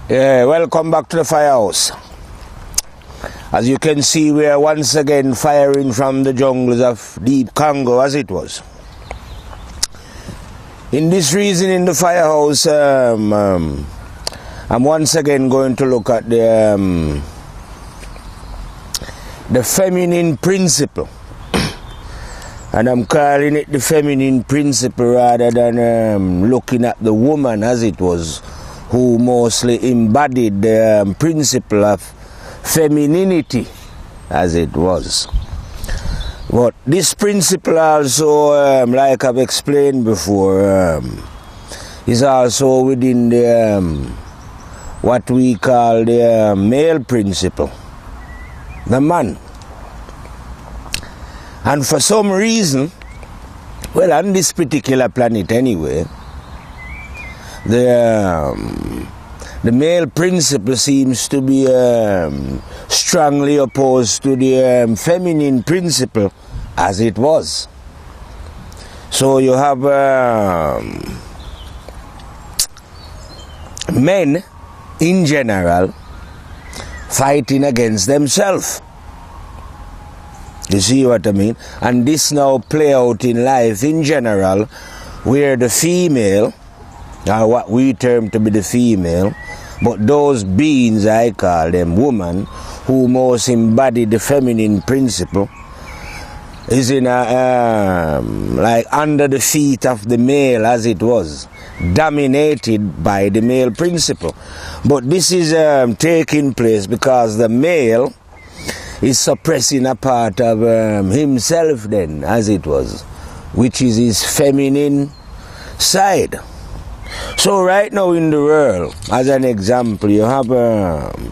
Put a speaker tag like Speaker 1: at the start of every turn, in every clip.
Speaker 1: Yeah, welcome back to the firehouse. As you can see, we are once again firing from the jungles of deep Congo as it was. In this reason in the firehouse, I'm once again going to look at the feminine principle. And I'm calling it the feminine principle rather than looking at the woman as it was, who mostly embodied the principle of femininity as it was. But this principle also, like I've explained before, is also within the what we call the male principle, the man. And for some reason, well, on this particular planet anyway, the male principle seems to be strongly opposed to the feminine principle as it was. So you have men in general fighting against themselves. You see what I mean? And this now play out in life in general, where the female, or what we term to be the female, but those beings, I call them women, who most embody the feminine principle, is in a, like under the feet of the male as it was, dominated by the male principle. But this is taking place because the male is suppressing a part of himself then, as it was, which is his feminine side. So right now in the world, as an example, you have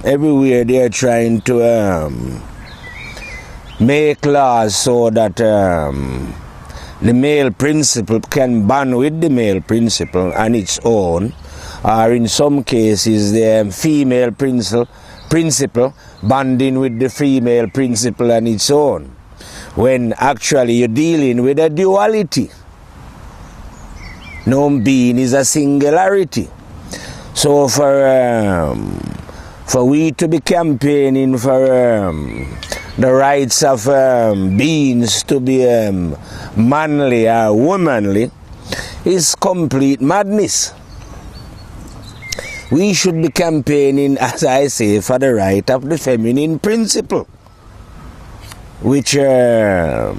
Speaker 1: everywhere they are trying to make laws so that the male principle can bond with the male principle on its own, or in some cases the female principle bonding with the female principle on its own, when actually you're dealing with a duality. No being is a singularity. So for we to be campaigning for the rights of beings to be manly or womanly is complete madness. We should be campaigning, as I say, for the right of the feminine principle, which I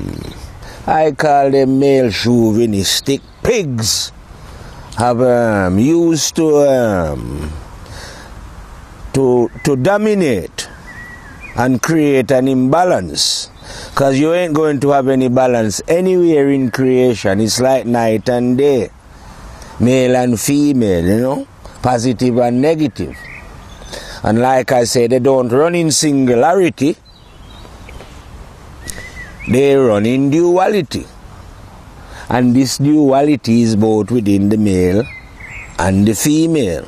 Speaker 1: call them male chauvinistic pigs have used to dominate and create an imbalance. Because you ain't going to have any balance anywhere in creation. It's like night and day, male and female, you know, positive and negative. And like I said, they don't run in singularity, they run in duality. And this duality is both within the male and the female.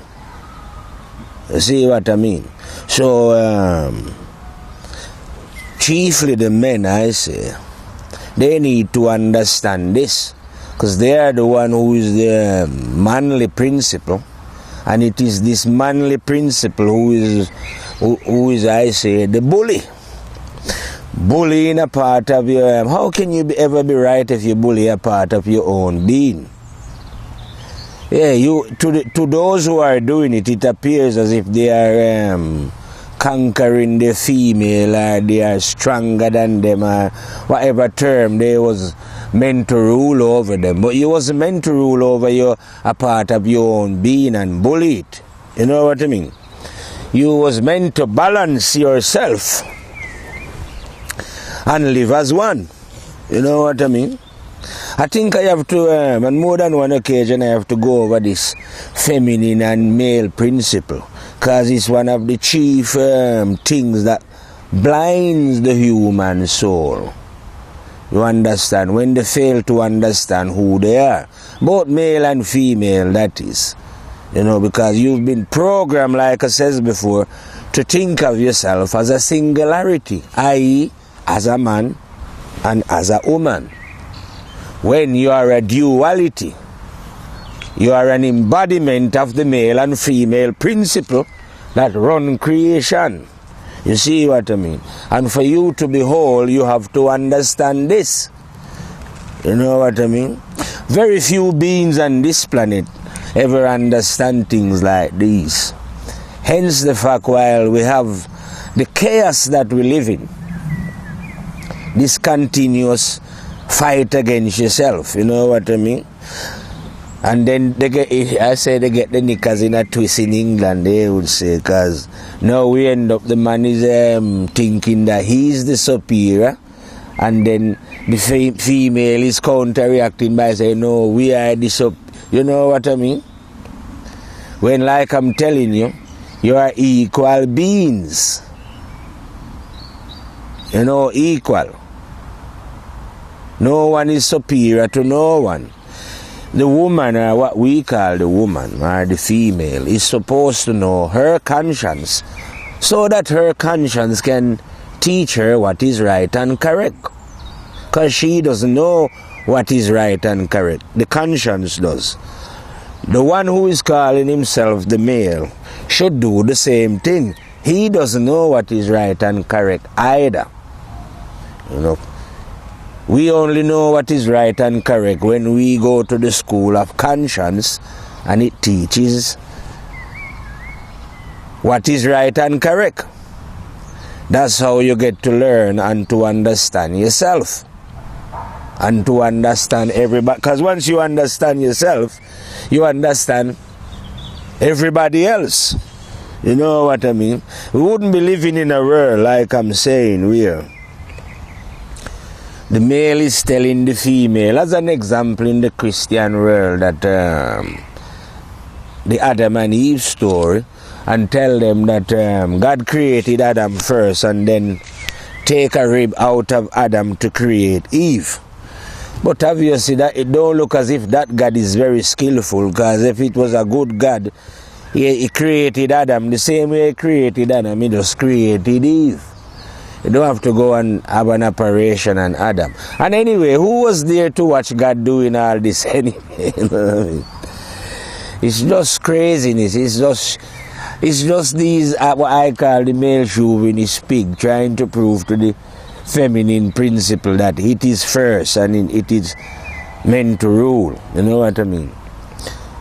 Speaker 1: You see what I mean? So chiefly the men, I say, they need to understand this, because they are the one who is the manly principle. And it is this manly principle who is, I say, the bully. Bullying a part of your... how can you ever be right if you bully a part of your own being? Yeah, to those who are doing it, it appears as if they are conquering the female, or they are stronger than them, or whatever term they was meant to rule over them. But you wasn't meant to rule over a part of your own being and bully it. You know what I mean? You was meant to balance yourself and live as one. You know what I mean? I think I have to, on more than one occasion, I have to go over this feminine and male principle, because it's one of the chief things that blinds the human soul. You understand? When they fail to understand who they are, both male and female, that is. You know, because you've been programmed, like I said before, to think of yourself as a singularity, i.e., as a man and as a woman. When you are a duality, you are an embodiment of the male and female principle that run creation. You see what I mean? And for you to be whole, you have to understand this. You know what I mean? Very few beings on this planet ever understand things like these. Hence the fact, while we have the chaos that we live in, this continuous fight against yourself, you know what I mean? And then they get the knickers in a twist in England, they would say, because now we end up, the man is thinking that he's the superior, and then the female is counter-reacting by saying, no, we are the you know what I mean? When, like I'm telling you, you are equal beings. You know, equal. No one is superior to no one. The woman, or what we call the woman, or the female, is supposed to know her conscience, so that her conscience can teach her what is right and correct. Because she doesn't know what is right and correct. The conscience does. The one who is calling himself the male should do the same thing. He doesn't know what is right and correct either. You know, we only know what is right and correct when we go to the school of conscience, and it teaches what is right and correct. That's how you get to learn and to understand yourself and to understand everybody. Because once you understand yourself, you understand everybody else. You know what I mean? We wouldn't be living in a world, like I'm saying, where the male is telling the female, as an example in the Christian world, that the Adam and Eve story, and tell them that God created Adam first and then take a rib out of Adam to create Eve. But obviously that it don't look as if that God is very skillful, because if it was a good God, he created Adam the same way he created Adam, he just created Eve. You don't have to go and have an operation on Adam. And anyway, who was there to watch God doing all this anyway? You know what I mean? It's just craziness. It's just these, what I call the male chauvinist pig, trying to prove to the feminine principle that it is first and it is meant to rule. You know what I mean?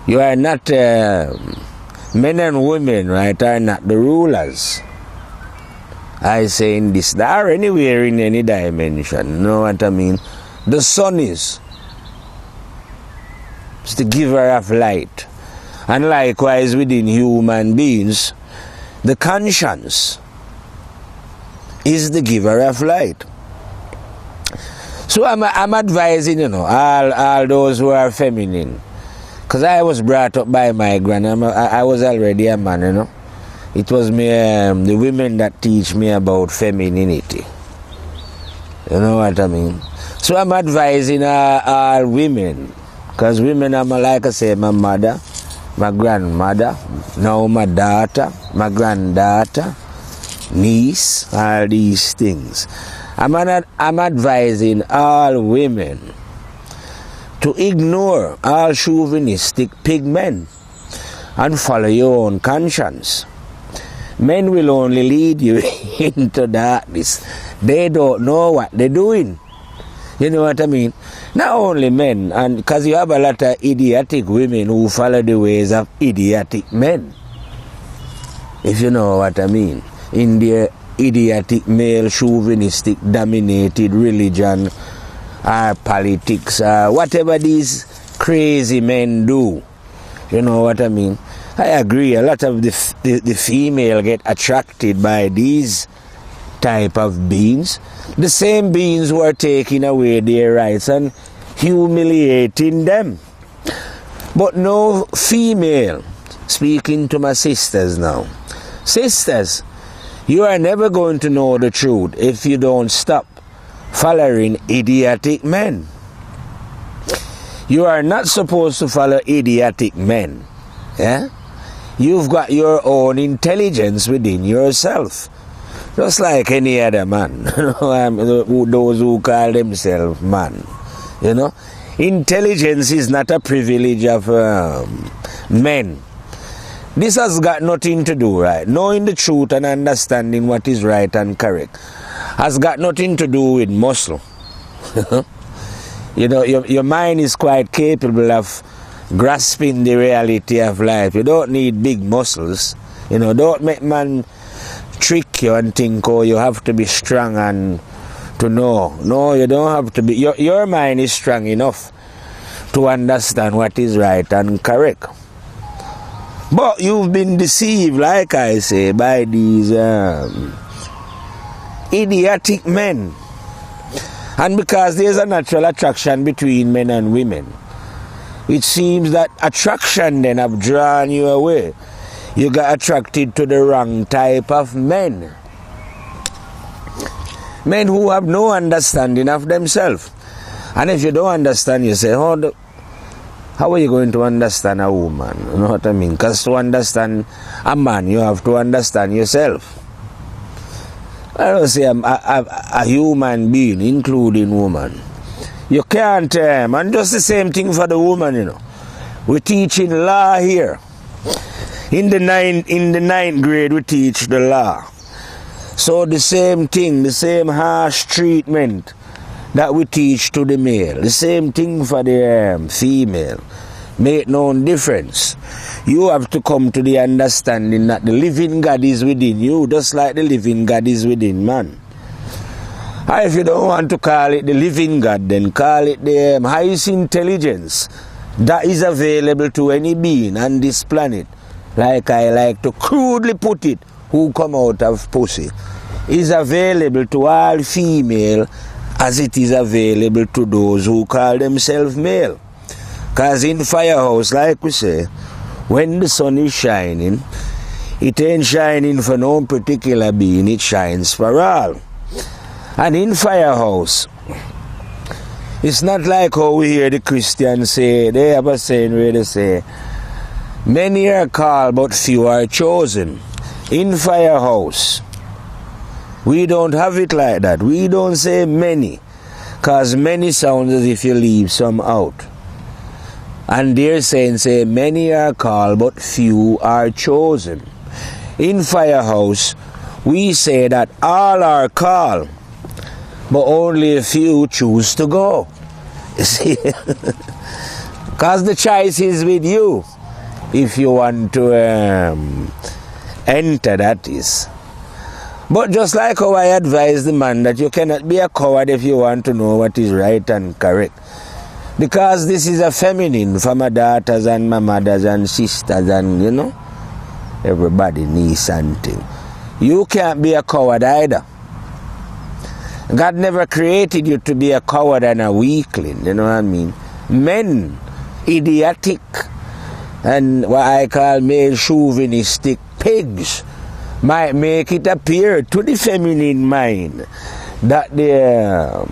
Speaker 1: You are not, men and women, right, are not the rulers. I say in this, or anywhere in any dimension, you know what I mean? The sun is. It's the giver of light. And likewise within human beings, the conscience is the giver of light. So I'm advising, you know, all those who are feminine. Because I was brought up by my grandma. I was already a man, you know. It was me, the women that teach me about femininity. You know what I mean? So I'm advising all women, because women are, like I say, my mother, my grandmother, now my daughter, my granddaughter, niece, all these things. I'm advising all women to ignore all chauvinistic pig men and follow your own conscience. Men will only lead you into darkness. They don't know what they're doing. You know what I mean? Not only men, and because you have a lot of idiotic women who follow the ways of idiotic men. If you know what I mean. In their idiotic, male, chauvinistic, dominated religion, or politics, or whatever these crazy men do. You know what I mean? I agree, a lot of the female get attracted by these type of beings. The same beings who are taking away their rights and humiliating them. But no female, speaking to my sisters now. Sisters, you are never going to know the truth if you don't stop following idiotic men. You are not supposed to follow idiotic men. Yeah? You've got your own intelligence within yourself. Just like any other man. Those who call themselves man. You know? Intelligence is not a privilege of men. This has got nothing to do, right? Knowing the truth and understanding what is right and correct has got nothing to do with muscle. You know, your mind is quite capable of grasping the reality of life. You don't need big muscles. You know, don't make man trick you and think, oh, you have to be strong and to know. No, you don't have to be. Your mind is strong enough to understand what is right and correct. But you've been deceived, like I say, by these idiotic men. And because there's a natural attraction between men and women, it seems that attraction then have drawn you away. You got attracted to the wrong type of men. Men who have no understanding of themselves. And if you don't understand, you say, how are you going to understand a woman? You know what I mean? Because to understand a man, you have to understand yourself. I don't say a human being, including woman. You can't, and just the same thing for the woman, you know. We're teaching law here. In the ninth grade, we teach the law. So the same thing, the same harsh treatment that we teach to the male, the same thing for the female. Make no difference. You have to come to the understanding that the living God is within you, just like the living God is within man. And if you don't want to call it the living God, then call it the highest intelligence that is available to any being on this planet. Like I like to crudely put it, who come out of pussy, is available to all female as it is available to those who call themselves male. Because in Firehouse, like we say, when the sun is shining, it ain't shining for no particular being, it shines for all. And in Firehouse, it's not like how we hear the Christians say, they have a saying where they say, many are called but few are chosen. In Firehouse, we don't have it like that. We don't say many, because many sounds as if you leave some out. And they're saying, say, many are called, but few are chosen. In Firehouse, we say that all are called, but only a few choose to go. You see? Because the choice is with you, if you want to enter, that is. But just like how I advise the man that you cannot be a coward if you want to know what is right and correct. Because this is a feminine for my daughters and my mothers and sisters and, you know, everybody needs something. You can't be a coward either. God never created you to be a coward and a weakling, you know what I mean? Men, idiotic, and what I call male chauvinistic pigs might make it appear to the feminine mind that the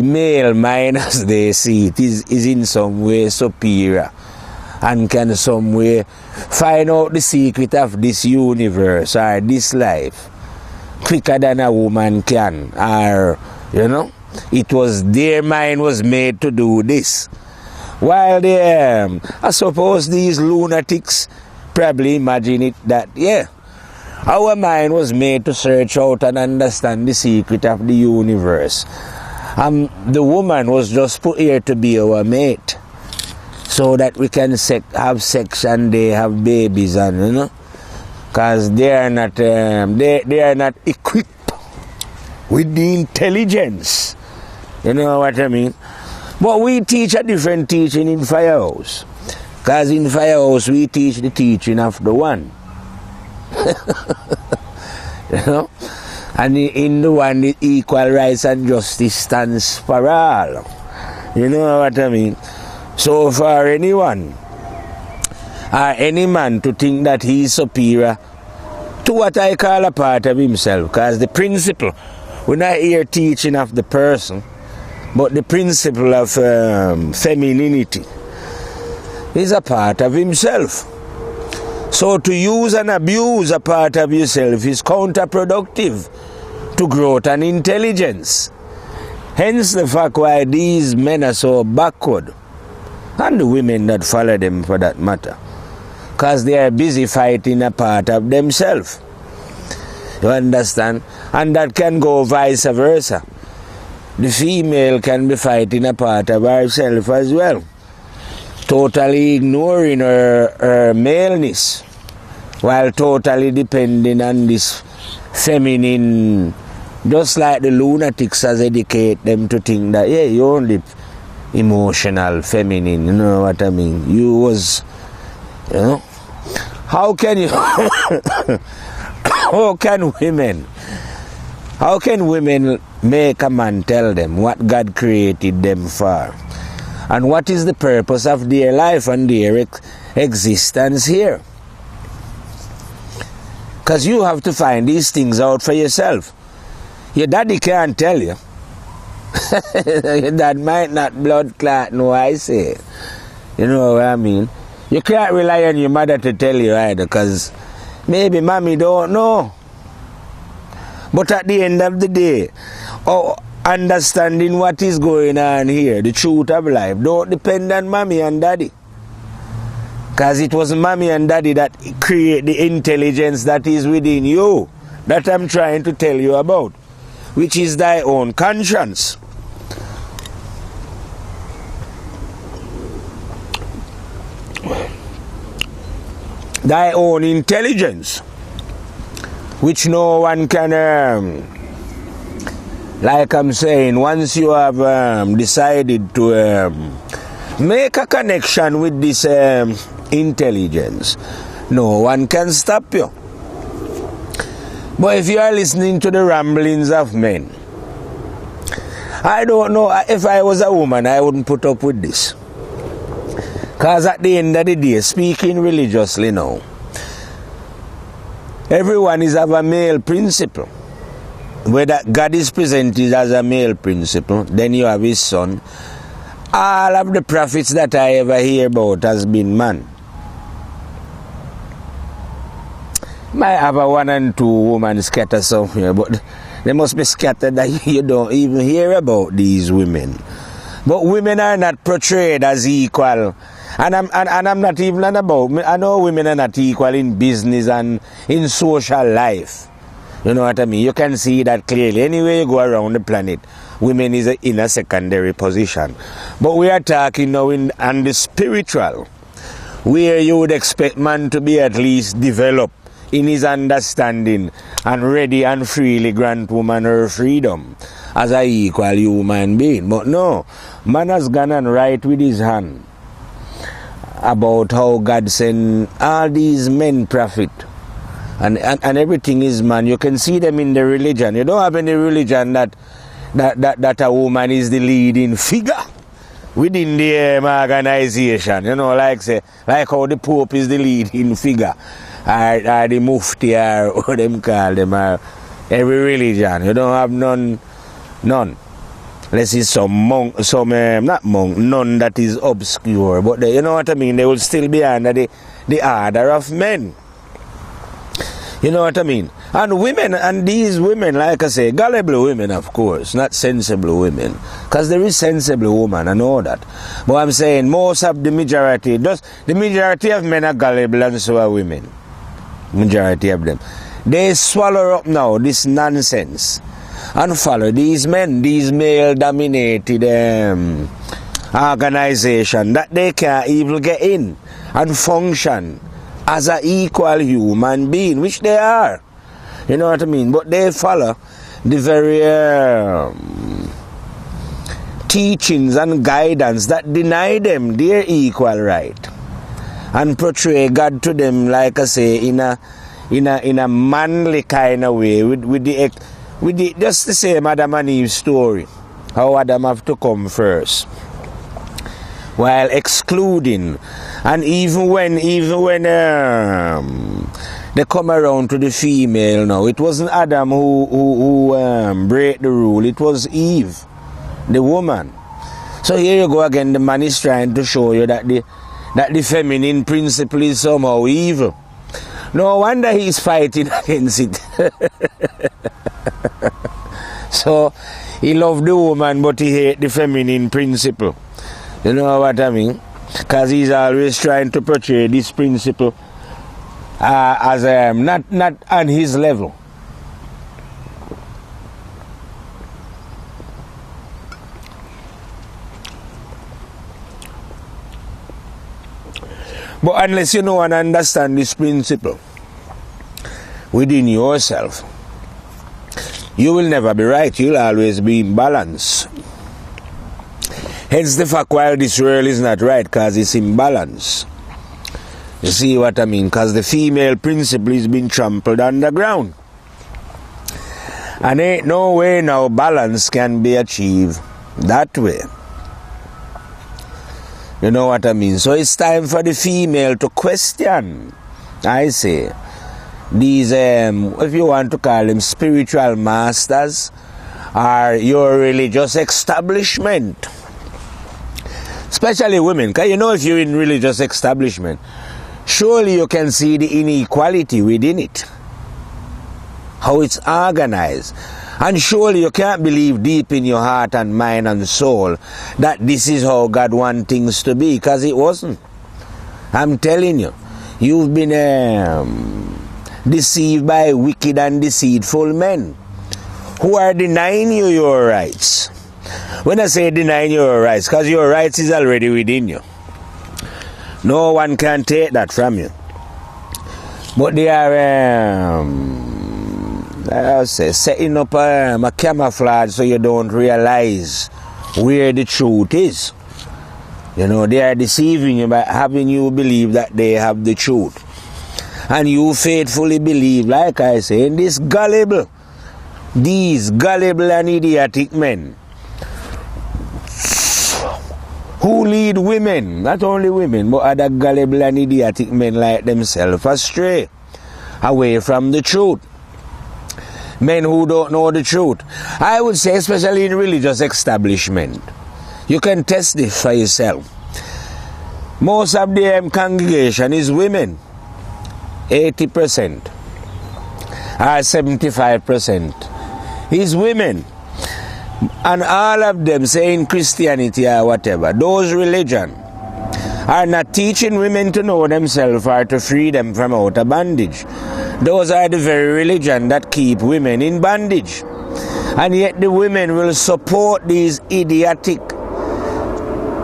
Speaker 1: male mind, as they see it, is in some way superior and can some way find out the secret of this universe or this life quicker than a woman can, or, you know, their mind was made to do this. While I suppose these lunatics probably imagine it that, yeah, our mind was made to search out and understand the secret of the universe. The woman was just put here to be our mate, so that we can have sex and they have babies, and, you know, because they are not equipped with the intelligence. You know what I mean? But we teach a different teaching in Firehouse, because in Firehouse we teach the teaching of the one. You know? And in the one, the equal rights and justice stands for all. You know what I mean? So for anyone or any man to think that he is superior to what I call a part of himself, because the principle, we're not here teaching of the person, but the principle of femininity is a part of himself. So to use and abuse a part of yourself is counterproductive to growth and intelligence. Hence the fact why these men are so backward, and the women that follow them for that matter. because they are busy fighting a part of themselves. You understand? And that can go vice versa. The female can be fighting a part of herself as well, totally ignoring her maleness, while totally depending on this feminine, just like the lunatics as educate them to think that, yeah, you're only emotional, feminine, you know what I mean? You was, you know, how can you, how can women make a man tell them what God created them for? And what is the purpose of their life and their existence here? Because you have to find these things out for yourself. Your daddy can't tell you. Your dad might not blood clot, no, I say. You know what I mean? You can't rely on your mother to tell you either, because maybe mommy don't know. But at the end of the day, understanding what is going on here, the truth of life, don't depend on mommy and daddy. Because it was mommy and daddy that create the intelligence that is within you, that I'm trying to tell you about, which is thy own conscience. Thy own intelligence, which no one can, like I'm saying, once you have decided to make a connection with this intelligence, no one can stop you. But if you are listening to the ramblings of men, I don't know, if I was a woman, I wouldn't put up with this. Because at the end of the day, speaking religiously now, everyone is of a male principle. Whether God is presented as a male principle, then you have his son. All of the prophets that I ever hear about has been man. Might have a one and two women scattered somewhere, but they must be scattered that you don't even hear about these women. But women are not portrayed as equal. And I'm not even on about, I know women are not equal in business and in social life. You know what I mean? You can see that clearly. Anywhere you go around the planet, women is in a secondary position. But we are talking now on the spiritual, where you would expect man to be at least developed in his understanding and ready and freely grant woman her freedom as an equal human being. But no, man has gone and right with his hand about how God sent all these men prophet and everything is man. You can see them in the religion. You don't have any religion that a woman is the leading figure within the organization. You know, like how the Pope is the leading figure, or the Mufti, or what them call them, or every religion. You don't have none. Let's see some monk, not monk, none that is obscure, but you know what I mean, they will still be under the order of men. You know what I mean? And women, and these women, like I say, gullible women, of course, not sensible women. Because there is sensible women, I know that. But I'm saying most of the majority of men are gullible and so are women. Majority of them. They swallow up now this nonsense and follow these men, these male-dominated organization that they can't even get in and function as an equal human being, which they are. You know what I mean? But they follow the very teachings and guidance that deny them their equal right and portray God to them, like I say, in a manly kind of way, with the just the same Adam and Eve story, how Adam have to come first, while excluding, and even when they come around to the female now, it wasn't Adam who break the rule, it was Eve, the woman. So here you go again, the man is trying to show you that the feminine principle is somehow evil. No wonder he's fighting against it. So he loved the woman, but he hate the feminine principle. You know what I mean? Because he's always trying to portray this principle as not on his level. But unless you know and understand this principle within yourself, you will never be right. You'll always be in balance. Hence the fact why this world is not right, because it's in balance. You see what I mean? Because the female principle is being trampled underground. And ain't no way now balance can be achieved that way. You know what I mean? So it's time for the female to question, I say, these, if you want to call them spiritual masters, or your religious establishment. Especially women, because you know if you're in religious establishment, surely you can see the inequality within it. How it's organized. And surely you can't believe deep in your heart and mind and soul that this is how God wants things to be, because it wasn't. I'm telling you, you've been deceived by wicked and deceitful men who are denying you your rights. When I say denying your rights, because your rights is already within you. No one can take that from you. But they are I'll say, setting up a camouflage so you don't realize where the truth is. You know, they are deceiving you by having you believe that they have the truth. And you faithfully believe, like I say, in these gullible and idiotic men who lead women, not only women, but other gullible and idiotic men like themselves astray, away from the truth. Men who don't know the truth. I would say, especially in religious establishment, you can test this for yourself. Most of the congregation is women. 80% or 75% is women. And all of them say in Christianity or whatever, those religions are not teaching women to know themselves or to free them from out of bondage. Those are the very religion that keep women in bondage. And yet the women will support these idiotic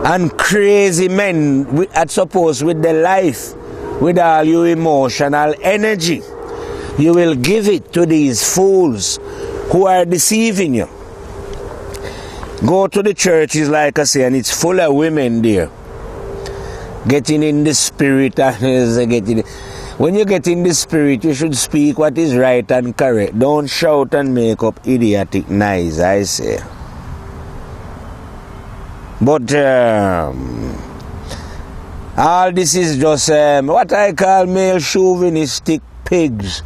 Speaker 1: and crazy men, I suppose, with their life, with all your emotional energy. You will give it to these fools who are deceiving you. Go to the churches, like I say, and it's full of women there, getting in the spirit. When you get in the spirit, you should speak what is right and correct. Don't shout and make up idiotic noise, I say. But all this is just what I call male chauvinistic pigs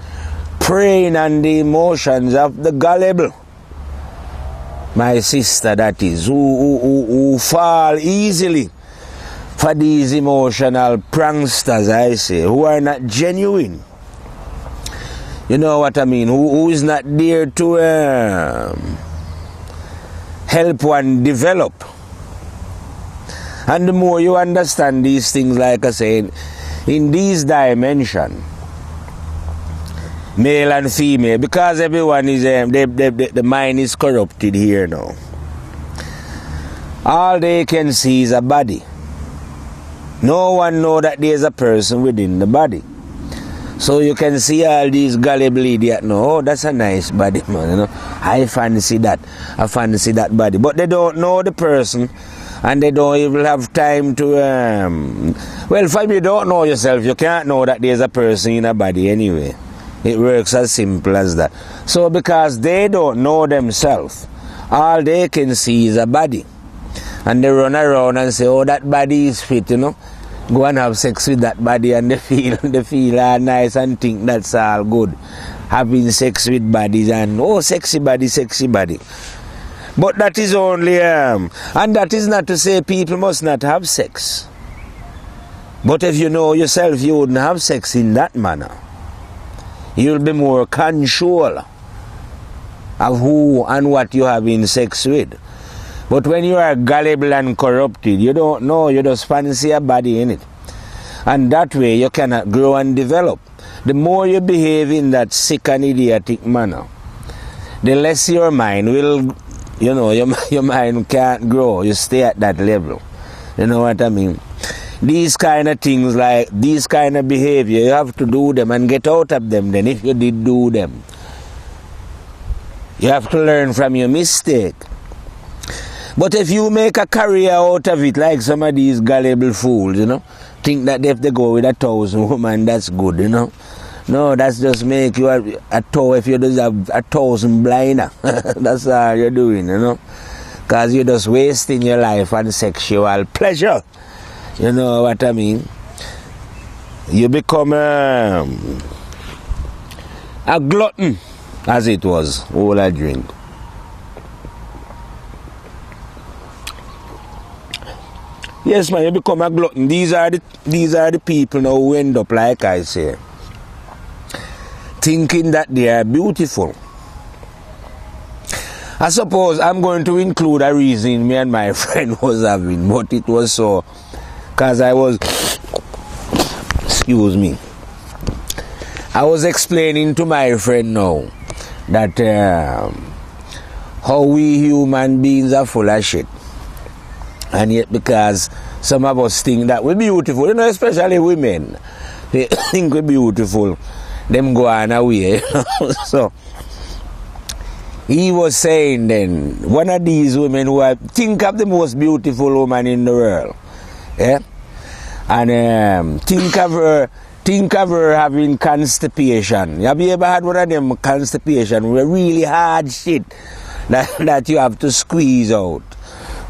Speaker 1: preying on the emotions of the gullible. My sister, that is, who fall easily for these emotional pranksters, I say, who are not genuine. You know what I mean? Who is not there to help one develop. And the more you understand these things, like I say, in these dimensions, male and female, because everyone is, the mind is corrupted here now. All they can see is a body. No one knows that there's a person within the body. So you can see all these gullible idiots now. Oh, that's a nice body, man. You know, I fancy that. I fancy that body. But they don't know the person, and they don't even have time to. Well, if you don't know yourself, you can't know that there's a person in a body anyway. It works as simple as that. So because they don't know themselves, all they can see is a body. And they run around and say, oh, that body is fit, you know. Go and have sex with that body, and they feel all nice and think that's all good. Having sex with bodies and, oh, sexy body. But that is only, and that is not to say people must not have sex. But if you know yourself, you wouldn't have sex in that manner. You'll be more control of who and what you're having sex with. But when you are gullible and corrupted, you don't know, you just fancy a body in it. And that way you cannot grow and develop. The more you behave in that sick and idiotic manner, the less your mind will, your mind can't grow. You stay at that level. You know what I mean? These kind of things, like these kind of behavior, you have to do them and get out of them then, if you did do them. You have to learn from your mistake. But if you make a career out of it, like some of these gullible fools, think that if they go with 1,000 women, that's good, No, that's just make you if you just have 1,000 blinder. That's all you're doing, Because you're just wasting your life on sexual pleasure. You know what I mean? You become a glutton, as it was, all I drink. Yes, man, you become a glutton. These are the people now who end up, like I say, thinking that they are beautiful. I suppose I'm going to include a reason me and my friend was having, but it was so, because I was explaining to my friend now that how we human beings are full of shit. And yet, because some of us think that we're beautiful, especially women, they think we're beautiful, them go on away. So, he was saying then, one of these women who think of the most beautiful woman in the world, and think of her having constipation. Have you ever had one of them constipation with really hard shit that you have to squeeze out?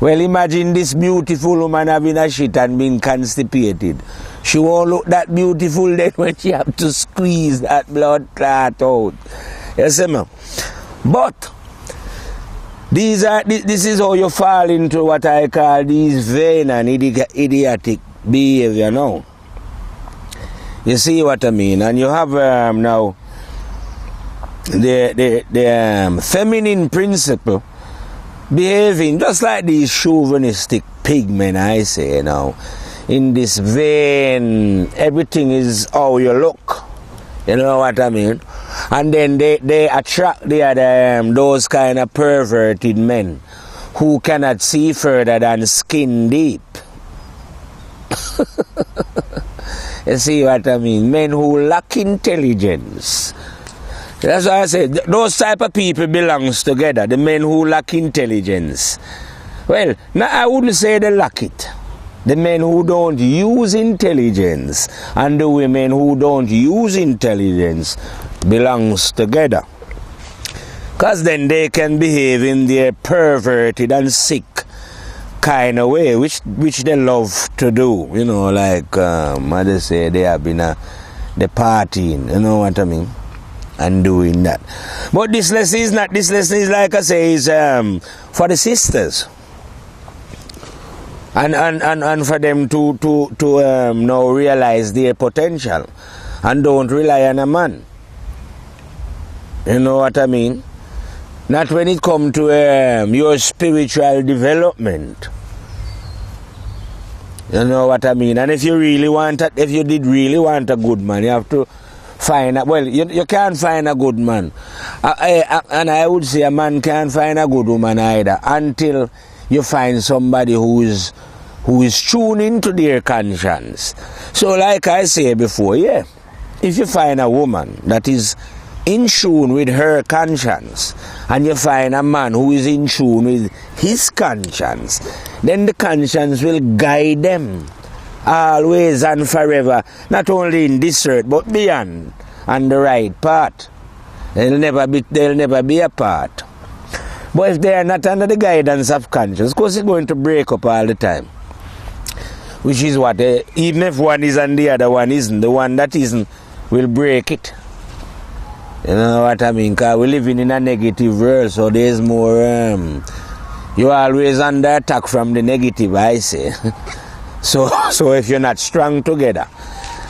Speaker 1: Well, imagine this beautiful woman having a shit and being constipated. She won't look that beautiful then when she have to squeeze that blood clot out. You see me? But this is how you fall into what I call these vain and idiotic behavior now. You see what I mean? And you have now the feminine principle behaving just like these chauvinistic pigmen, I say now. In this vein, everything is how you look. You know what I mean? And then they attract those kind of perverted men who cannot see further than skin deep. You see what I mean? Men who lack intelligence. That's why I say those type of people belongs together. The men who lack intelligence. Well, now I wouldn't say they lack it. The men who don't use intelligence and the women who don't use intelligence belongs together. Because then they can behave in their perverted and sick kind of way, which they love to do. Like they say, they have been the partying, you know what I mean? And doing that. But this lesson is not. This lesson is, like I say, is for the sisters. And for them to now realize their potential and don't rely on a man. You know what I mean? Not when it comes to your spiritual development. You know what I mean? And if you did really want a good man, you have to find you can't find a good man. And I would say a man can't find a good woman either until you find somebody who is tuned into their conscience. So like I said before, if you find a woman that is in tune with her conscience and you find a man who is in tune with his conscience, then the conscience will guide them always and forever, not only in this earth but beyond, on the right path. They'll never be apart. But if they are not under the guidance of conscience, of course it's going to break up all the time. Which is what, even if one is and the other one isn't, the one that isn't will break it. You know what I mean? Because we're living in a negative world, so there's more, you're always under attack from the negative, I say. So if you're not strong together,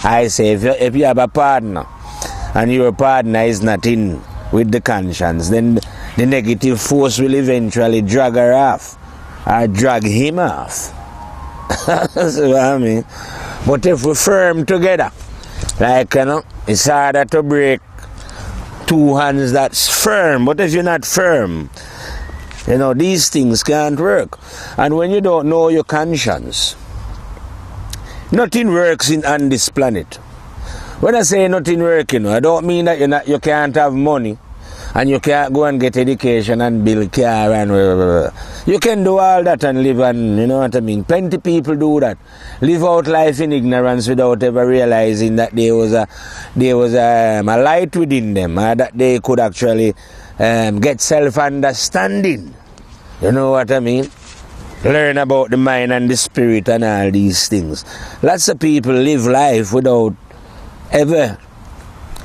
Speaker 1: I say, if you have a partner, and your partner is not in with the conscience, then the negative force will eventually drag her off, or drag him off. That's what I mean. But if we firm together, like, it's harder to break two hands that's firm. But if you're not firm, these things can't work. And when you don't know your conscience, nothing works on this planet. When I say nothing working, I don't mean that you can't have money and you can't go and get education and build car and you can do all that and live, and you know what I mean. Plenty people do that, live out life in ignorance without ever realizing that there was a light within them, that they could actually get self-understanding. You know what I mean? Learn about the mind and the spirit and all these things. Lots of people live life without ever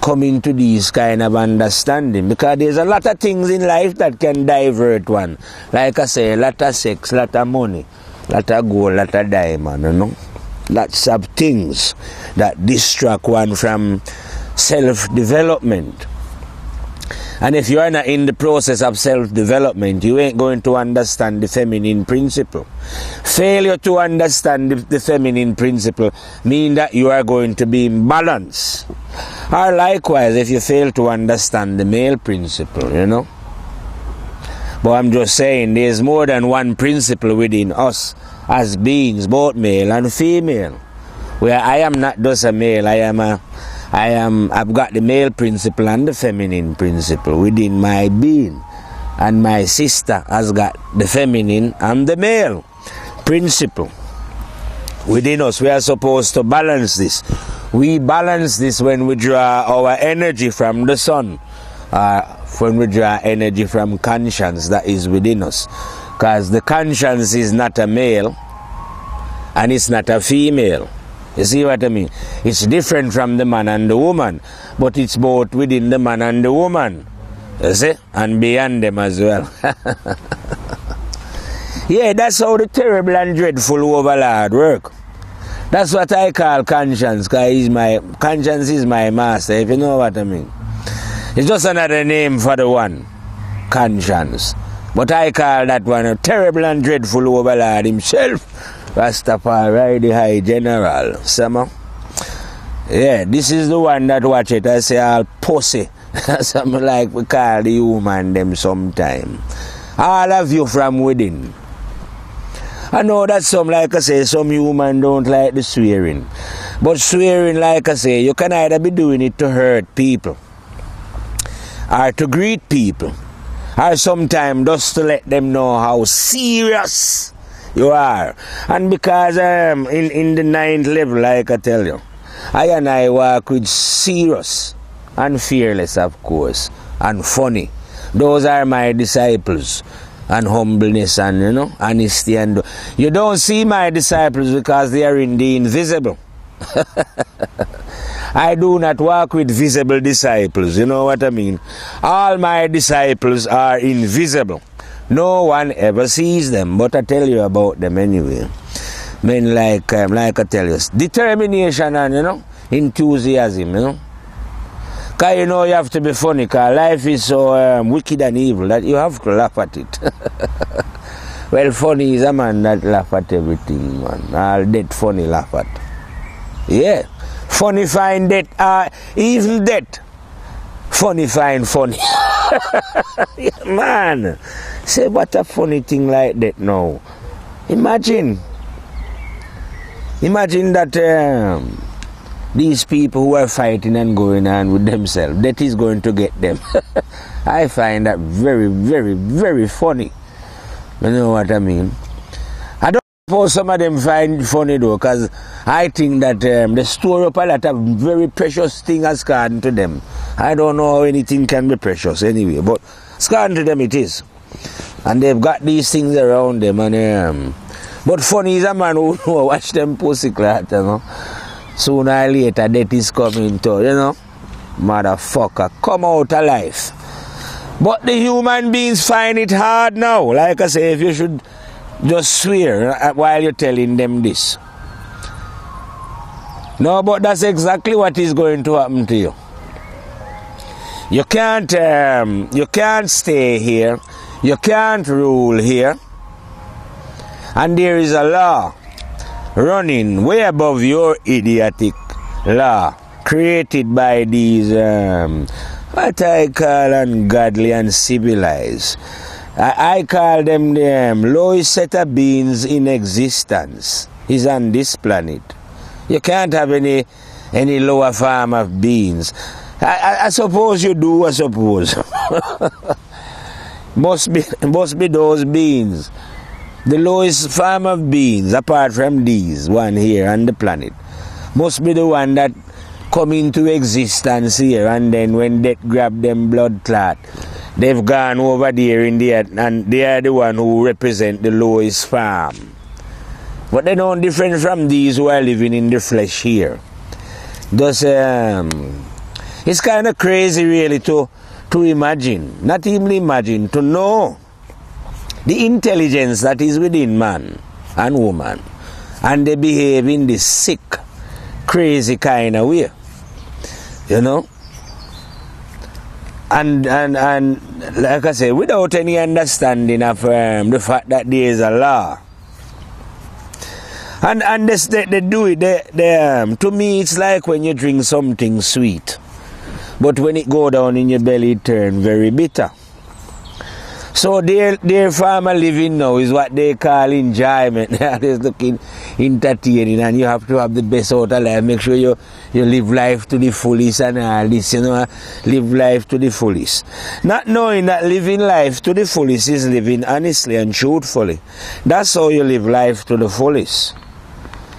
Speaker 1: coming to these kind of understanding, because there's a lot of things in life that can divert one. Like I say, a lot of sex, a lot of money, a lot of gold, a lot of diamond, Lots of things that distract one from self-development. And if you are not in the process of self-development, you ain't going to understand the feminine principle. Failure to understand the feminine principle means that you are going to be imbalanced. Or likewise, if you fail to understand the male principle, But I'm just saying, there's more than one principle within us as beings, both male and female. Where I am not just a male, I've got the male principle and the feminine principle within my being. And my sister has got the feminine and the male principle within us. We are supposed to balance this. We balance this when we draw our energy from the sun, when we draw energy from conscience that is within us. Because the conscience is not a male and it's not a female. You see what I mean? It's different from the man and the woman, but it's both within the man and the woman. You see? And beyond them as well. Yeah, that's how the terrible and dreadful overlord work. That's what I call conscience, because conscience is my master, if you know what I mean. It's just another name for the one, conscience. But I call that one a terrible and dreadful overlord himself, Rastafari, the High General. Sama? Yeah, this is the one that watch it, I say all pussy. Something like we call the human them sometime. All of you from within. I know that some, like I say, some human don't like the swearing. But swearing, like I say, you can either be doing it to hurt people, or to greet people, or sometimes just to let them know how serious you are. And because in the 9th level, like I tell you, I work with serious and fearless, of course, and funny. Those are my disciples. And humbleness and, honesty. And you don't see my disciples because they are in the invisible. I do not work with visible disciples, you know what I mean? All my disciples are invisible. No one ever sees them, but I tell you about them anyway. Men like I tell you, determination and, enthusiasm, Because you have to be funny, because life is so wicked and evil that you have to laugh at it. Well, funny is a man that laugh at everything, man. All dead funny laugh at. Yeah. Funny find death, even death. Funny find funny. Yeah, man. Say what a funny thing like that now. Imagine that these people who are fighting and going on with themselves, that is going to get them. I find that very, very, very funny. You know what I mean? I don't suppose some of them find it funny though, because I think that they store up a lot of very precious things according to them. I don't know how anything can be precious anyway, but according to them it is. And they've got these things around them. And but funny is a man who watch them pussy clat, Sooner or later, death is coming to, motherfucker, come out alive. But the human beings find it hard now. Like I say, if you should just swear while you're telling them this. No, but that's exactly what is going to happen to you. You can't stay here. You can't rule here. And there is a law. running way above your idiotic law created by these what I call ungodly and civilized. I call them the lowest set of beings in existence is on this planet. You can't have any lower form of beings. I suppose you do, I suppose. must be those beings. The lowest form of beings, apart from these, one here on the planet, must be the one that come into existence here, and then when death grab them blood clot, they've gone over there in the earth, and they are the one who represent the lowest form. But they're no different from these who are living in the flesh here. Thus, it's kind of crazy really to imagine, not even imagine, to know the intelligence that is within man and woman, and they behave in this sick, crazy kind of way, you know. And like I say, without any understanding of the fact that there is a law. And they do it. To me, it's like when you drink something sweet, but when it go down in your belly, it turn very bitter. So their farmer living now is what they call enjoyment. They're just looking entertaining, and you have to have the best out of life. Make sure you live life to the fullest and all this, you know, live life to the fullest. Not knowing that living life to the fullest is living honestly and truthfully. That's how you live life to the fullest.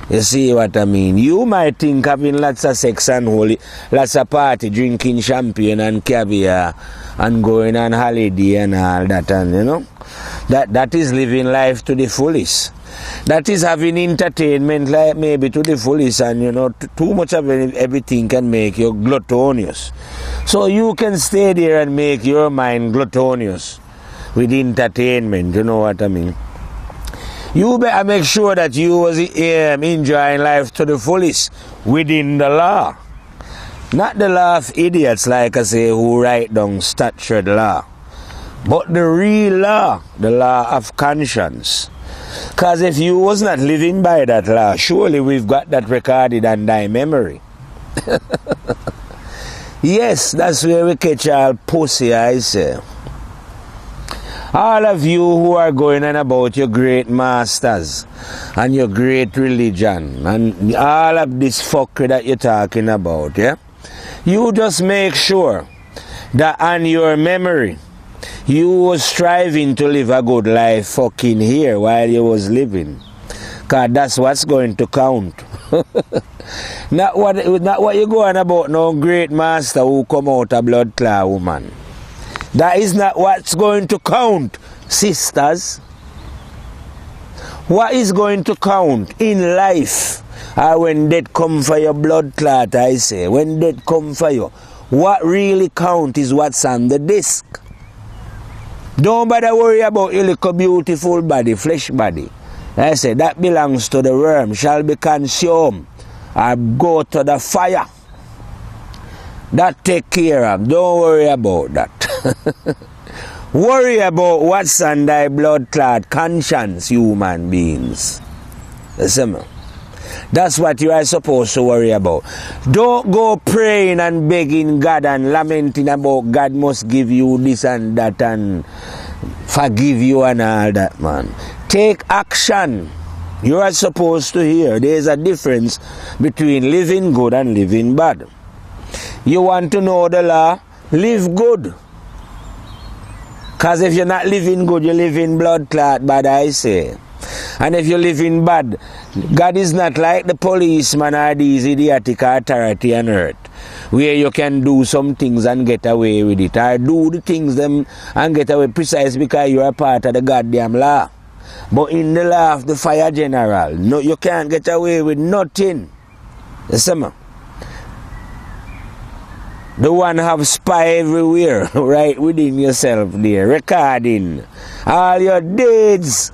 Speaker 1: You see what I mean? You might think having lots of sex and holy, lots of party, drinking champagne and caviar and going on holiday and all that, and you know, that is living life to the fullest. That is having entertainment like maybe to the fullest, and you know, too much of everything can make you gluttonous. So you can stay there and make your mind gluttonous with entertainment, you know what I mean? You better make sure that you was enjoying life to the fullest within the law. Not the law of idiots, like I say, who write down statutory law, but the real law, the law of conscience. Because if you was not living by that law, surely we've got that recorded on thy memory. Yes, that's where we catch all pussy, I say. All of you who are going on about your great masters and your great religion and all of this fuckery that you're talking about, yeah? You just make sure that on your memory, you was striving to live a good life fucking here while you was living. Because that's what's going to count. Not what you going about no great master who come out a blood clot woman. That is not what's going to count, sisters. What is going to count in life are when death come for your blood clot, I say. When death come for you, what really count is what's on the disc. Don't bother worry about your little beautiful body, flesh body. I say that belongs to the worm, shall be consumed or go to the fire. That take care of. Don't worry about that. Worry about what's on thy blood clot conscience, human beings. Listen, that's what you are supposed to worry about. Don't go praying and begging God and lamenting about God must give you this and that and forgive you and all that, man. Take action. You are supposed to hear there is a difference between living good and living bad. You want to know the law? Live good. Because if you're not living good, you live in blood clot bad, I say. And if you live in bad, God is not like the policeman or these idiotic authority on earth, where you can do some things and get away with it, or do the things them and get away precisely because you are part of the goddamn law. But in the law of the fire general, no, you can't get away with nothing. You see me? The one have spy everywhere, right within yourself there, recording all your deeds.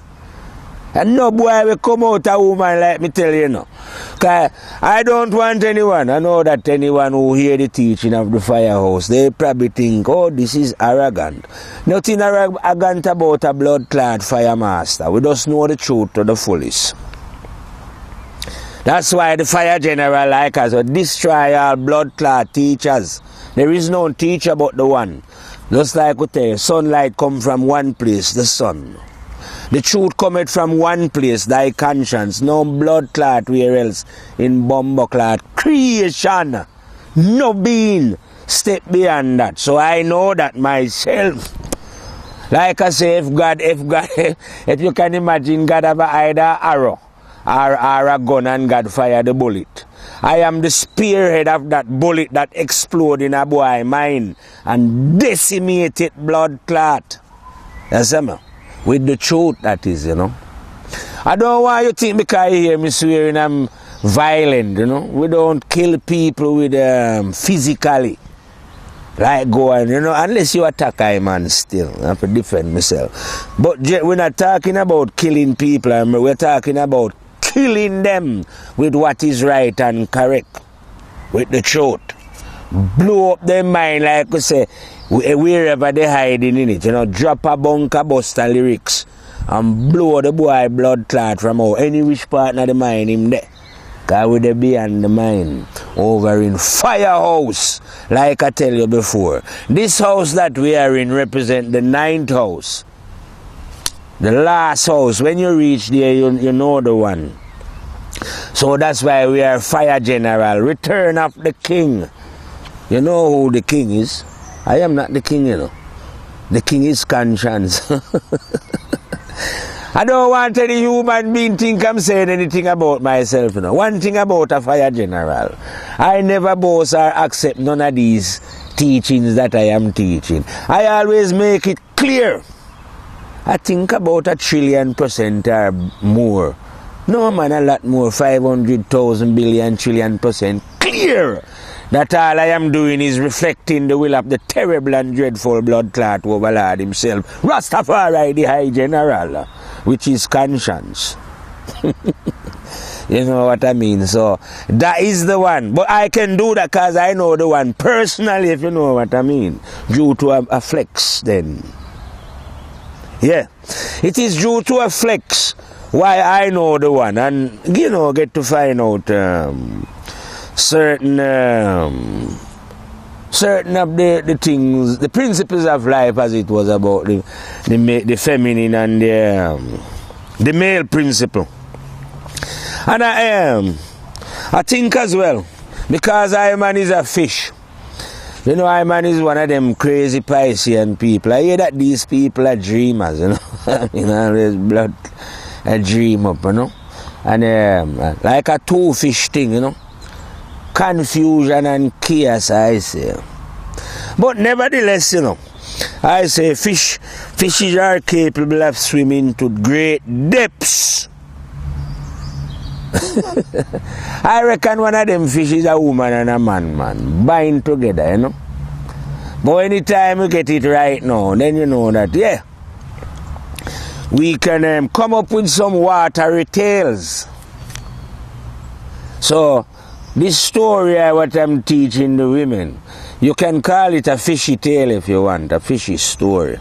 Speaker 1: And no boy will come out a woman like me tell you now. Because I don't want anyone. I know that anyone who hear the teaching of the firehouse, they probably think, oh, this is arrogant. Nothing arrogant about a blood clot fire master. We just know the truth to the fullest. That's why the fire general like us will destroy all blood clot teachers. There is no teacher but the one. Just like we tell you, sunlight come from one place, the sun. The truth cometh from one place, thy conscience. No blood clot where else in bumbo clot creation. No being step beyond that. So I know that myself. Like I say, if you can imagine, God have either arrow or a gun and God fire the bullet. I am the spearhead of that bullet that explode in a boy mind and decimate it blood clot. You see me? With the truth that is, you know. I don't want you to think because you hear me swearing I'm violent, you know. We don't kill people with physically. Like going, you know, unless you attack I man still. I have to defend myself. But we're not talking about killing people, we're talking about killing them with what is right and correct. With the truth. Blow up their mind, like we say, wherever they're hiding in it. You know, drop a bunker buster lyrics and blow the boy blood clot from out any which part of the mind him there. Because we dey beyond the mind over in Firehouse, like I tell you before. This house that we are in represent the 9th house. The last house. When you reach there, you know the one. So that's why we are Fire General. Return of the King. You know who the King is? I am not the King, you know. The King is conscience. I don't want any human being think I'm saying anything about myself, you know. One thing about a Fire General, I never boast or accept none of these teachings that I am teaching. I always make it clear. I think about 1 trillion% or more. No man, a lot more, 500,000 billion trillion% clear that all I am doing is reflecting the will of the terrible and dreadful blood clot overlord himself, Rastafari, the High General, which is conscience. You know what I mean? So that is the one. But I can do that because I know the one personally, if you know what I mean. Due to a flex then. Yeah. It is due to a flex why I know the one. And, you know, get to find out certain of the things, the principles of life as it was about the feminine and the male principle. And I think as well, because Iman is a fish. You know, Iman is one of them crazy Piscean people. I hear that these people are dreamers, you know. You know, always blood a dream up, you know. And like a two-fish thing, you know. Confusion and chaos, I say. But nevertheless, you know, I say fishes are capable of swimming to great depths. I reckon one of them fish is a woman and a man, bind together, you know. But anytime you get it right now, then you know that, yeah, we can come up with some watery tales. So, this story, what I'm teaching the women, you can call it a fishy tale if you want, a fishy story.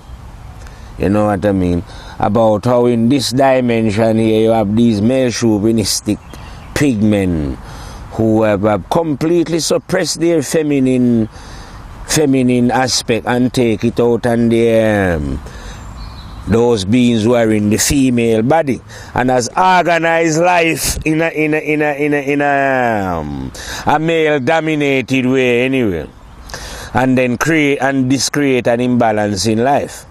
Speaker 1: You know what I mean? About how in this dimension here you have these male chauvinistic pigmen who have completely suppressed their feminine aspect and take it out on their those beings who are in the female body and has organized life in a male dominated way anyway, and then create an imbalance in life.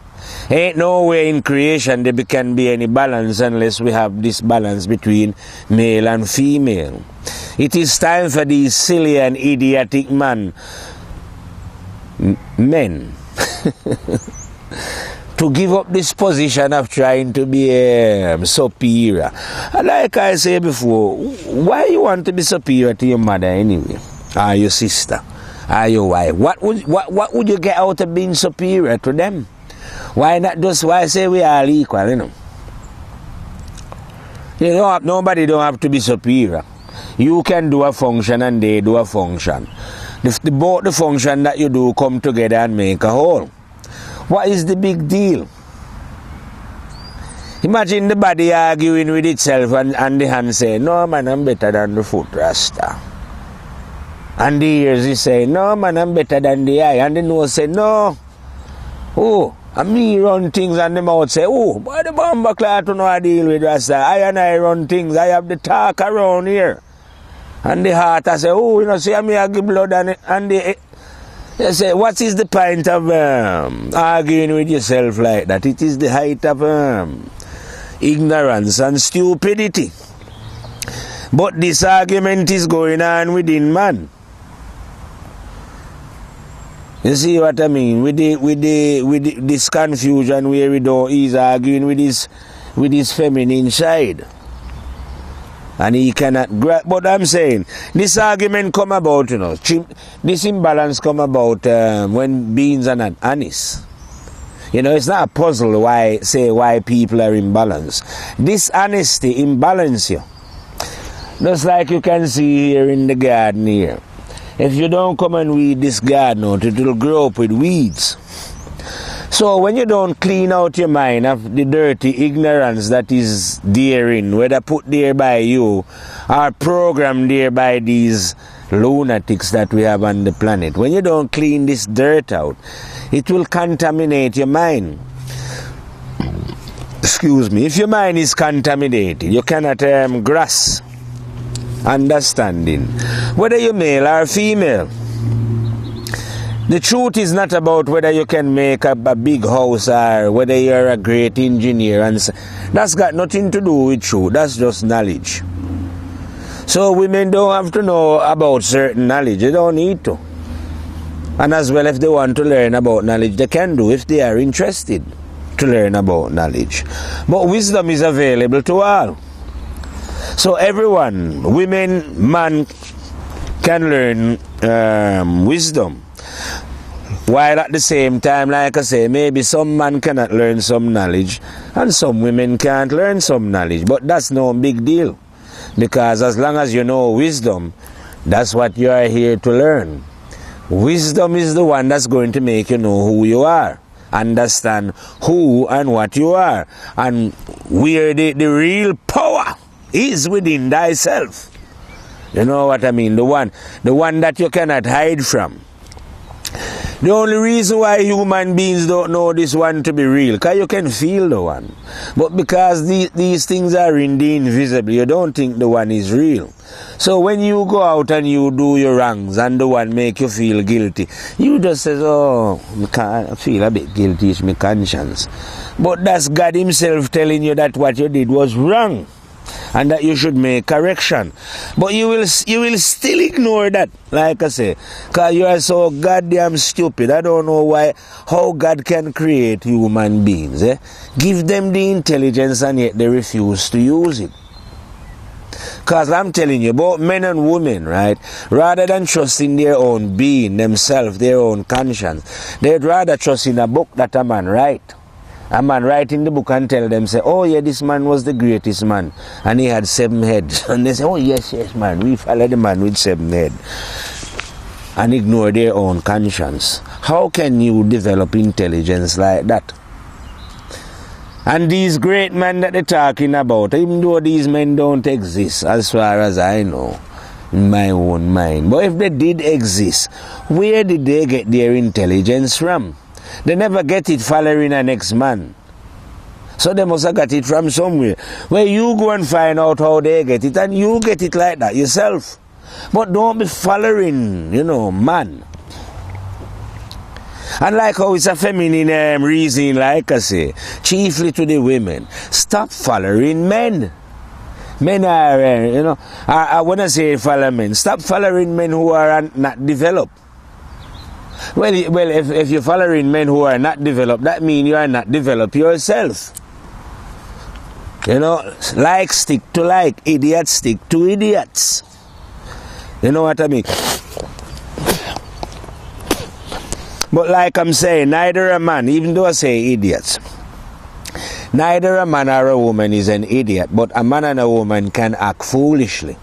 Speaker 1: Ain't no way in creation there can be any balance unless we have this balance between male and female. It is time for these silly and idiotic men to give up this position of trying to be superior. And like I said before, why you want to be superior to your mother anyway? Or your sister? Or your wife? What would you get out of being superior to them? Why not just why say we are equal, you know? You know, nobody don't have to be superior. You can do a function and they do a function. Both the function that you do come together and make a whole. What is the big deal? Imagine the body arguing with itself and the hand saying, no man, I'm better than the foot, Rasta. And the ears is saying, no man, I'm better than the eye. And the nose say, no. Oh, and me run things, and the mouth say, oh, why the bomber cloth to know I deal with, Rasta? I and I run things, I have the talk around here. And the heart I say, oh, you know, see me I give blood, and they say, what is the point of arguing with yourself like that? It is the height of ignorance and stupidity. But this argument is going on within man. You see what I mean? With this confusion where we don't, he's arguing with his feminine side. And he cannot grab. But I'm saying, this argument come about, you know, this imbalance come about when beings are not honest. You know, it's not a puzzle why people are imbalanced. Dishonesty imbalance you. Just like you can see here in the garden here. If you don't come and weed this garden out, it will grow up with weeds. So when you don't clean out your mind of the dirty ignorance that is therein, whether put there by you or programmed there by these lunatics that we have on the planet, when you don't clean this dirt out, it will contaminate your mind. Excuse me. If your mind is contaminated, you cannot grasp understanding, whether you're male or female. The truth is not about whether you can make a big house or whether you're a great engineer. And that's got nothing to do with truth. That's just knowledge. So women don't have to know about certain knowledge. They don't need to. And as well, if they want to learn about knowledge, they can do if they are interested to learn about knowledge. But wisdom is available to all. So everyone, women, man, can learn wisdom. While at the same time, like I say, maybe some man cannot learn some knowledge and some women can't learn some knowledge. But that's no big deal. Because as long as you know wisdom, that's what you are here to learn. Wisdom is the one that's going to make you know who you are. Understand who and what you are. And where the real power is within thyself. You know what I mean? The one that you cannot hide from. The only reason why human beings don't know this one to be real, because you can feel the one. But because these things are in the invisible, you don't think the one is real. So when you go out and you do your wrongs and the one make you feel guilty, you just say, oh, I feel a bit guilty, it's my conscience. But that's God himself telling you that what you did was wrong. And that you should make correction. But you will still ignore that, like I say, because you are so goddamn stupid. I don't know how God can create human beings. Give them the intelligence and yet they refuse to use it. Because I'm telling you, both men and women, right, rather than trust in their own being, themselves, their own conscience, they'd rather trust in a book that a man write. A man write in the book and tell them, say, oh yeah, this man was the greatest man. And he had 7 heads. And they say, oh yes, man, we follow the man with 7 heads. And ignore their own conscience. How can you develop intelligence like that? And these great men that they're talking about, even though these men don't exist, as far as I know, in my own mind. But if they did exist, where did they get their intelligence from? They never get it following an ex-man. So they must have got it from somewhere. Where you go and find out how they get it, and you get it like that yourself. But don't be following, man. And like how it's a feminine reason, like I say, chiefly to the women, stop following men. Men are, when I say follow men, stop following men who are not developed. Well, if you're following men who are not developed, that means you are not developed yourself. Like stick to like, idiots stick to idiots. You know what I mean? But like I'm saying, neither a man, even though I say idiots, neither a man or a woman is an idiot, but a man and a woman can act foolishly.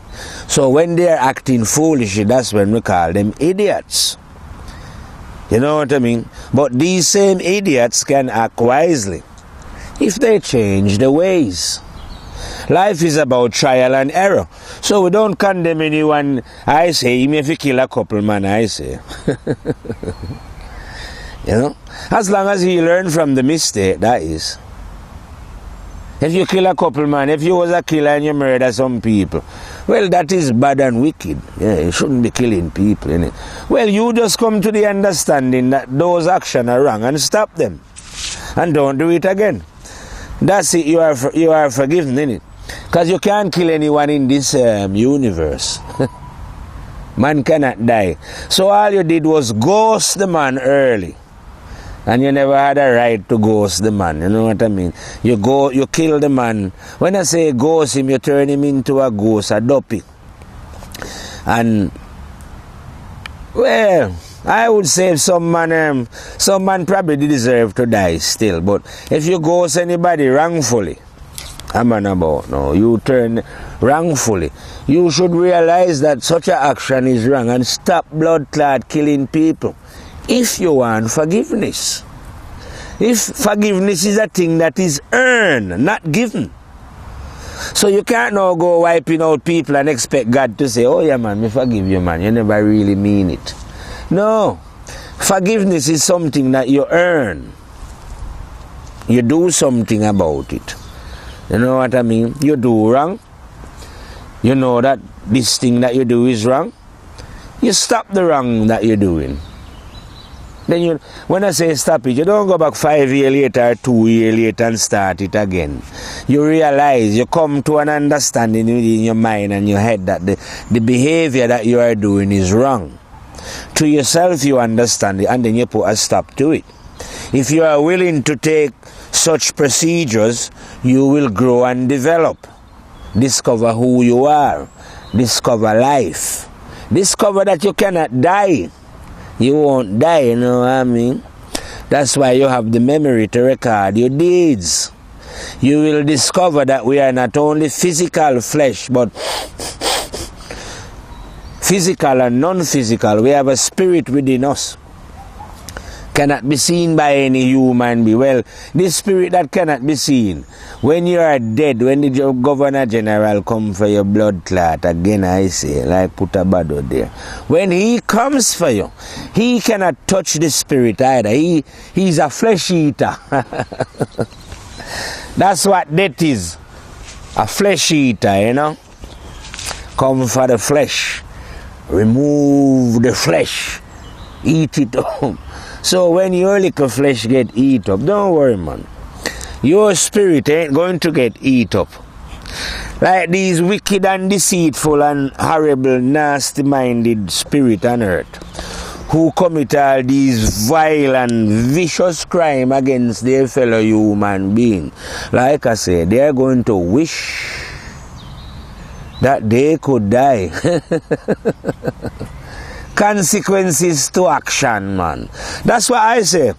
Speaker 1: So when they're acting foolishly, that's when we call them idiots. You know what I mean? But these same idiots can act wisely. if they change their ways. Life is about trial and error. So we don't condemn anyone. I say, even if you kill a couple, man, I say. You know? As long as he learn from the mistake, that is. If you kill a couple, man, if you was a killer and you murder some people, well, that is bad and wicked. Yeah, you shouldn't be killing people, innit? Well, you just come to the understanding that those actions are wrong and stop them. And don't do it again. That's it, you are forgiven, innit? Because you can't kill anyone in this universe. Man cannot die. So all you did was ghost the man early. And you never had a right to ghost the man. You know what I mean? You kill the man. When I say ghost him, you turn him into a ghost, a dopey. And, well, I would say some man probably deserve to die still. But if you ghost anybody wrongfully, I'm on about now, you turn wrongfully, you should realize that such an action is wrong and stop blood clot killing people. If you want forgiveness. If forgiveness is a thing that is earned, not given. So you can't now go wiping out people and expect God to say, oh yeah man, me forgive you man, you never really mean it. No. Forgiveness is something that you earn. You do something about it. You know what I mean? You do wrong. You know that this thing that you do is wrong. You stop the wrong that you're doing. Then when I say stop it, you don't go back 5 years later or 2 years later and start it again. You realize, you come to an understanding within your mind and your head that the behavior that you are doing is wrong. To yourself you understand it and then you put a stop to it. If you are willing to take such procedures, you will grow and develop. Discover who you are. Discover life. Discover that you cannot die. You won't die, you know what I mean? That's why you have the memory to record your deeds. You will discover that we are not only physical flesh, but physical and non-physical. We have a spirit within us. Cannot be seen by any human being. Well, this spirit that cannot be seen, when you are dead, when the Governor General come for your blood clot, again I say, like put a bado there. When he comes for you, he cannot touch the spirit either. He's a flesh eater. That's what death is. A flesh eater, you know. Come for the flesh. Remove the flesh. Eat it up. So when your little flesh get eat up, don't worry man. Your spirit ain't going to get eat up. Like these wicked and deceitful and horrible, nasty-minded spirit on earth who commit all these vile and vicious crime against their fellow human being. Like I said, they are going to wish that they could die. Consequences to action, man. That's why I say,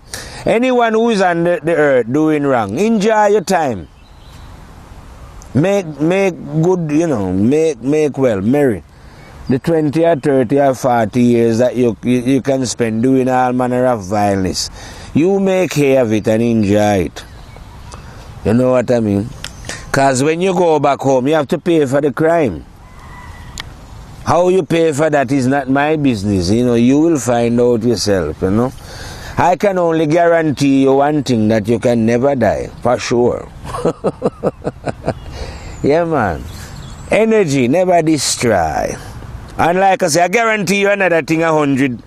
Speaker 1: anyone who is on the earth doing wrong, enjoy your time. Make good, you know, make well, merry. The 20 or 30 or 40 years that you can spend doing all manner of vileness, you make hay of it and enjoy it. You know what I mean? Because when you go back home, you have to pay for the crime. How you pay for that is not my business, you know, you will find out yourself, you know. I can only guarantee you one thing, that you can never die, for sure. Yeah, man. Energy never destroy. And like I say, I guarantee you another thing, 100.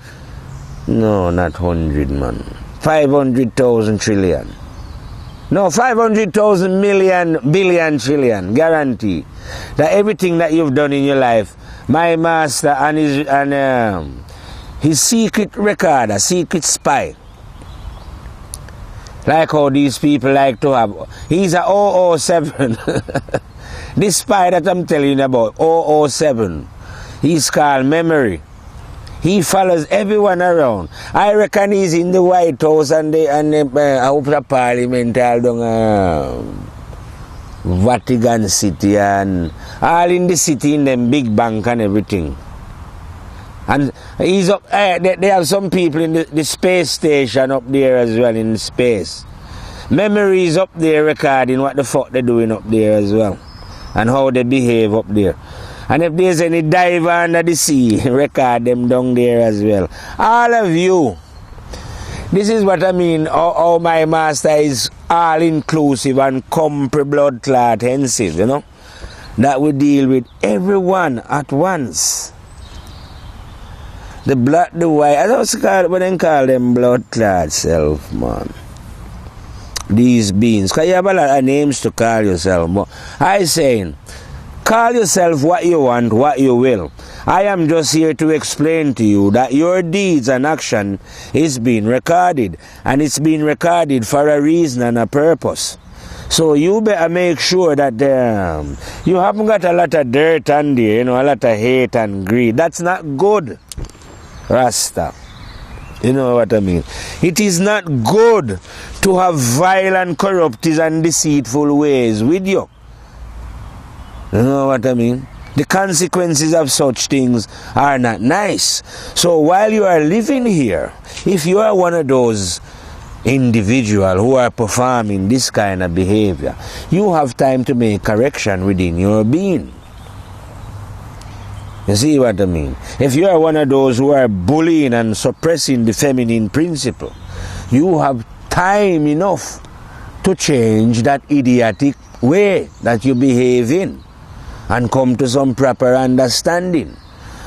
Speaker 1: No, not 100, man. 500,000 trillion. No, 500,000 million, billion, trillion. Guarantee that everything that you've done in your life, my master and his secret recorder, secret spy, like how these people like to have. He's a 007. This spy that I'm telling you about, 007, he's called Memory. He follows everyone around. I reckon he's in the White House and the Parliament all down Vatican City and all in the city in them big bank and everything. And he's up. They have some people in the space station up there as well in space. Memories up there recording what the fuck they're doing up there as well. And how they behave up there. And if there's any diver under the sea, record them down there as well. All of you. This is what I mean, how my master is all-inclusive and blood clot-hensive, you know. That we deal with everyone at once. The black, the white, I don't call them blood clot self, man. These beings. Because you have a lot of names to call yourself. But I saying, call yourself what you want, what you will. I am just here to explain to you that your deeds and action is being recorded. And it's being recorded for a reason and a purpose. So you better make sure that you haven't got a lot of dirt on there, you know, a lot of hate and greed. That's not good, Rasta. You know what I mean? It is not good to have violent, corrupt and deceitful ways with you. You know what I mean? The consequences of such things are not nice. So while you are living here, if you are one of those individuals who are performing this kind of behavior, you have time to make correction within your being. You see what I mean? If you are one of those who are bullying and suppressing the feminine principle, you have time enough to change that idiotic way that you behave in and come to some proper understanding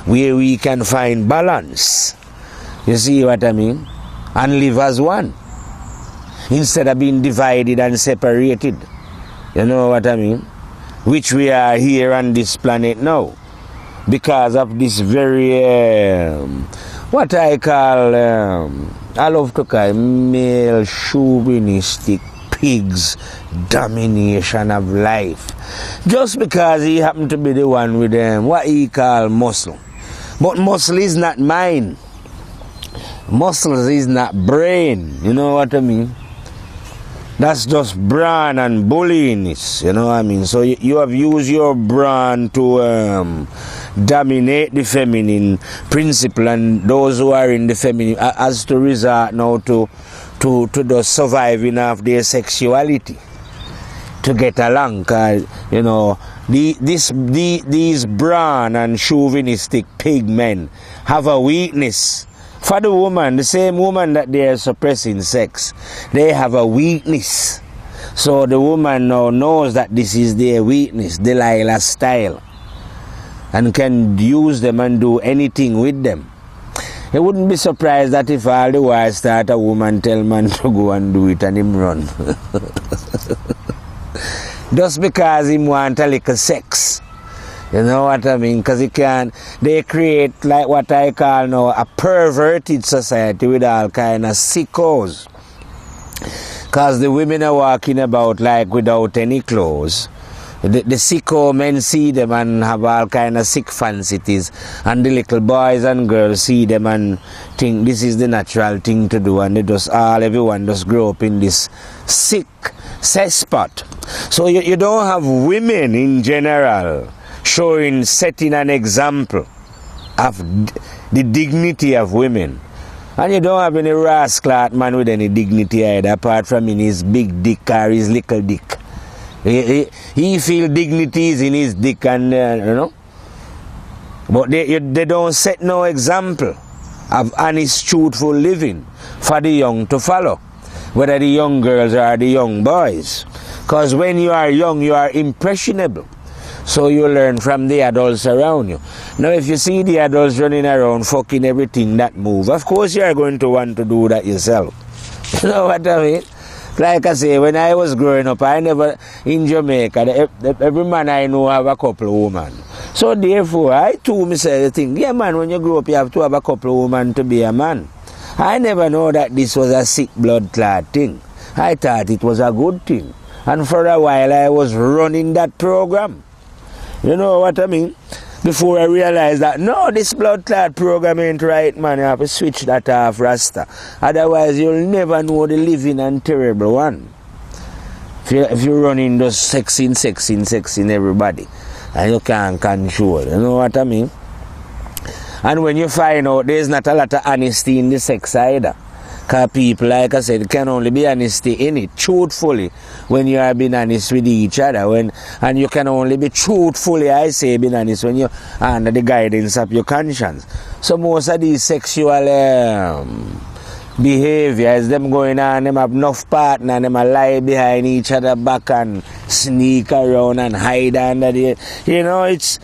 Speaker 1: where we can find balance. You see what I mean? And live as one instead of being divided and separated. You know what I mean? Which we are here on this planet now. Because of this very, what I call, I love to call male chauvinistic pigs domination of life. Just because he happened to be the one with what he call muscle. But muscle is not mind. Muscles is not brain. You know what I mean? That's just brawn and bullyingness, you know what I mean? So you have used your brawn to dominate the feminine principle, and those who are in the feminine as to resort now to the surviving of their sexuality to get along. Cause, you know, these brawn and chauvinistic pig men have a weakness. For the woman, the same woman that they are suppressing sex, they have a weakness. So the woman now knows that this is their weakness, Delilah style, and can use them and do anything with them. He wouldn't be surprised that if all the while start a woman tell man to go and do it and him run. Just because him want a little sex. You know what I mean? Because they create like what I call now a perverted society with all kind of sickos. Because the women are walking about like without any clothes. The sicko men see them and have all kind of sick fancies. And the little boys and girls see them and think this is the natural thing to do. And everyone just grow up in this sick cesspot. So you don't have women in general setting an example of the dignity of women. And you don't have any rascal man with any dignity either, apart from in his big dick or his little dick. He feel dignity is in his dick, and you know. But they don't set no example of honest, truthful living for the young to follow, whether the young girls or the young boys. Because when you are young, you are impressionable. So you learn from the adults around you. Now if you see the adults running around fucking everything that move, of course you are going to want to do that yourself. You know what I mean? Like I say, when I was growing up, in Jamaica, every man I know have a couple of women. So therefore, I too myself think, yeah man, when you grow up you have to have a couple of women to be a man. I never know that this was a sick blood clot thing. I thought it was a good thing. And for a while I was running that program. You know what I mean? Before I realized that, no, this blood clot program ain't right, man. You have to switch that off, Rasta. Otherwise, you'll never know the living and terrible one. If you're running those sexing everybody, and you can't control, you know what I mean? And when you find out there's not a lot of honesty in the sex either, Because people, like I said, can only be honesty in it, truthfully, when you are being honest with each other. And you can only be truthfully, I say, being honest when you're under the guidance of your conscience. So most of these sexual behaviors, them going on, them have enough partner, and them a lie behind each other back and sneak around and hide under the, you know, it's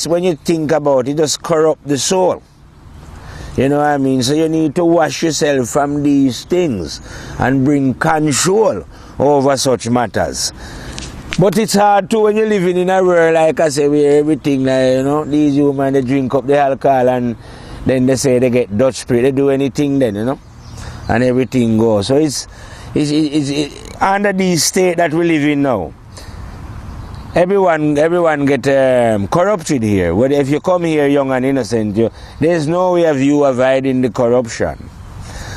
Speaker 1: when you think about it, just corrupt the soul. You know what I mean? So you need to wash yourself from these things and bring control over such matters. But it's hard too when you're living in a world, like I say, where everything, like, you know, these humans, they drink up the alcohol and then they say they get Dutch spray, they do anything then, you know, and everything goes. So it's under the state that we live in now. Everyone get corrupted here. But if you come here young and innocent, there's no way of you avoiding the corruption.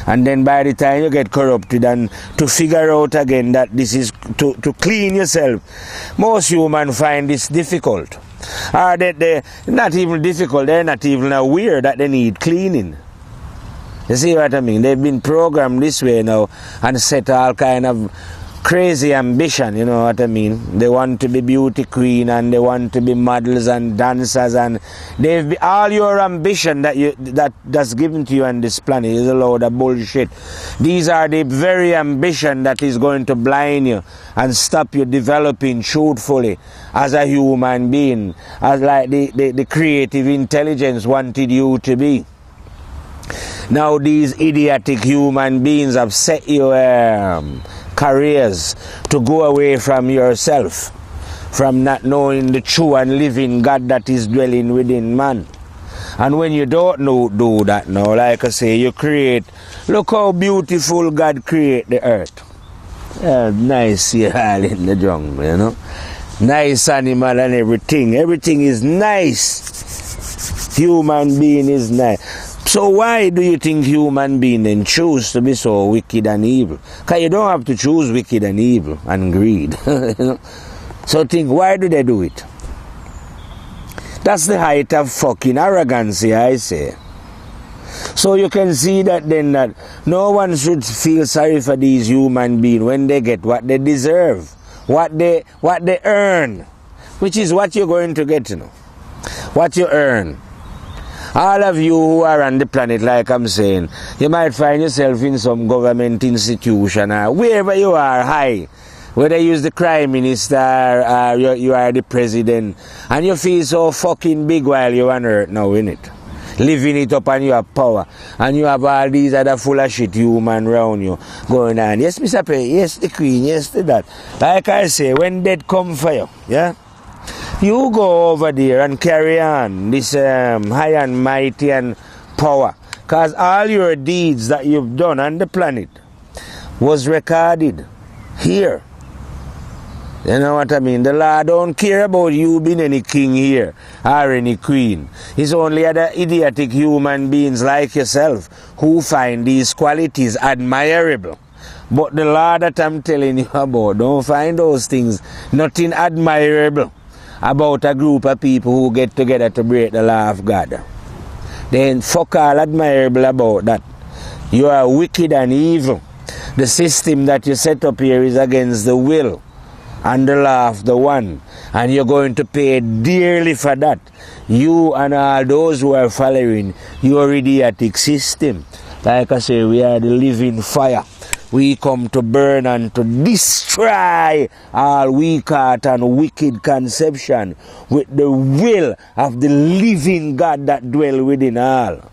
Speaker 1: And then by the time you get corrupted and to figure out again that this is to clean yourself, most humans find this difficult. Or they're not even difficult, they're not even aware that they need cleaning. You see what I mean? They've been programmed this way now and set all kind of crazy ambition, you know what I mean? They want to be beauty queen and they want to be models and dancers, and all your ambition that's given to you on this planet is a load of bullshit. These are the very ambition that is going to blind you and stop you developing truthfully as a human being, as like the creative intelligence wanted you to be. Now these idiotic human beings have set your careers to go away from yourself, from not knowing the true and living God that is dwelling within man. And when you don't do that now, like I say, you create, look how beautiful God create the earth. Nice here all in the jungle, you know. Nice animal and everything. Everything is nice. Human being is nice. So why do you think human beings then choose to be so wicked and evil? Because you don't have to choose wicked and evil and greed. You know? So think, why do they do it? That's the height of fucking arrogance, I say. So you can see that then that no one should feel sorry for these human beings when they get what they deserve, what they earn, which is what you're going to get, you know. What you earn. All of you who are on the planet, like I'm saying, you might find yourself in some government institution or wherever you are high, whether you're the Prime Minister or you are the President, and you feel so fucking big while you're on earth now, innit? Living it up and you have power, and you have all these other full of shit human around you going on. Yes, Mr. Perry, yes, the Queen, yes, the that. Like I say, when death come for you, yeah? You go over there and carry on this high and mighty and power, because all your deeds that you've done on the planet was recorded here. You know what I mean? The Lord don't care about you being any king here or any queen. It's only other idiotic human beings like yourself who find these qualities admirable. But the Lord that I'm telling you about, don't find those things nothing admirable about a group of people who get together to break the law of God. Then fuck all admirable about that. You are wicked and evil. The system that you set up here is against the will and the law of the one, and you're going to pay dearly for that. You and all those who are following your idiotic system. Like I say, we are the living fire. We come to burn and to destroy all weak heart and wicked conception with the will of the living God that dwell within all.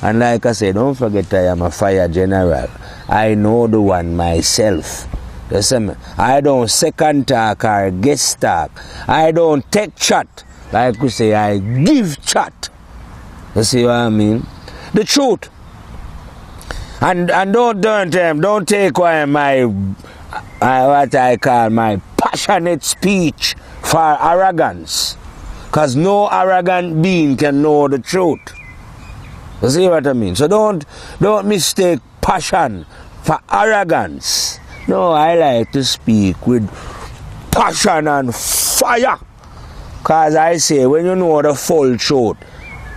Speaker 1: And like I say, don't forget I am a fire general. I know the one myself. Listen, I don't second talk or guest talk. I don't take chat. Like we say, I give chat. You see what I mean? The truth. And don't take away my what I call my passionate speech for arrogance, because no arrogant being can know the truth. You see what I mean? So don't mistake passion for arrogance. No, I like to speak with passion and fire, because I say when you know the full truth,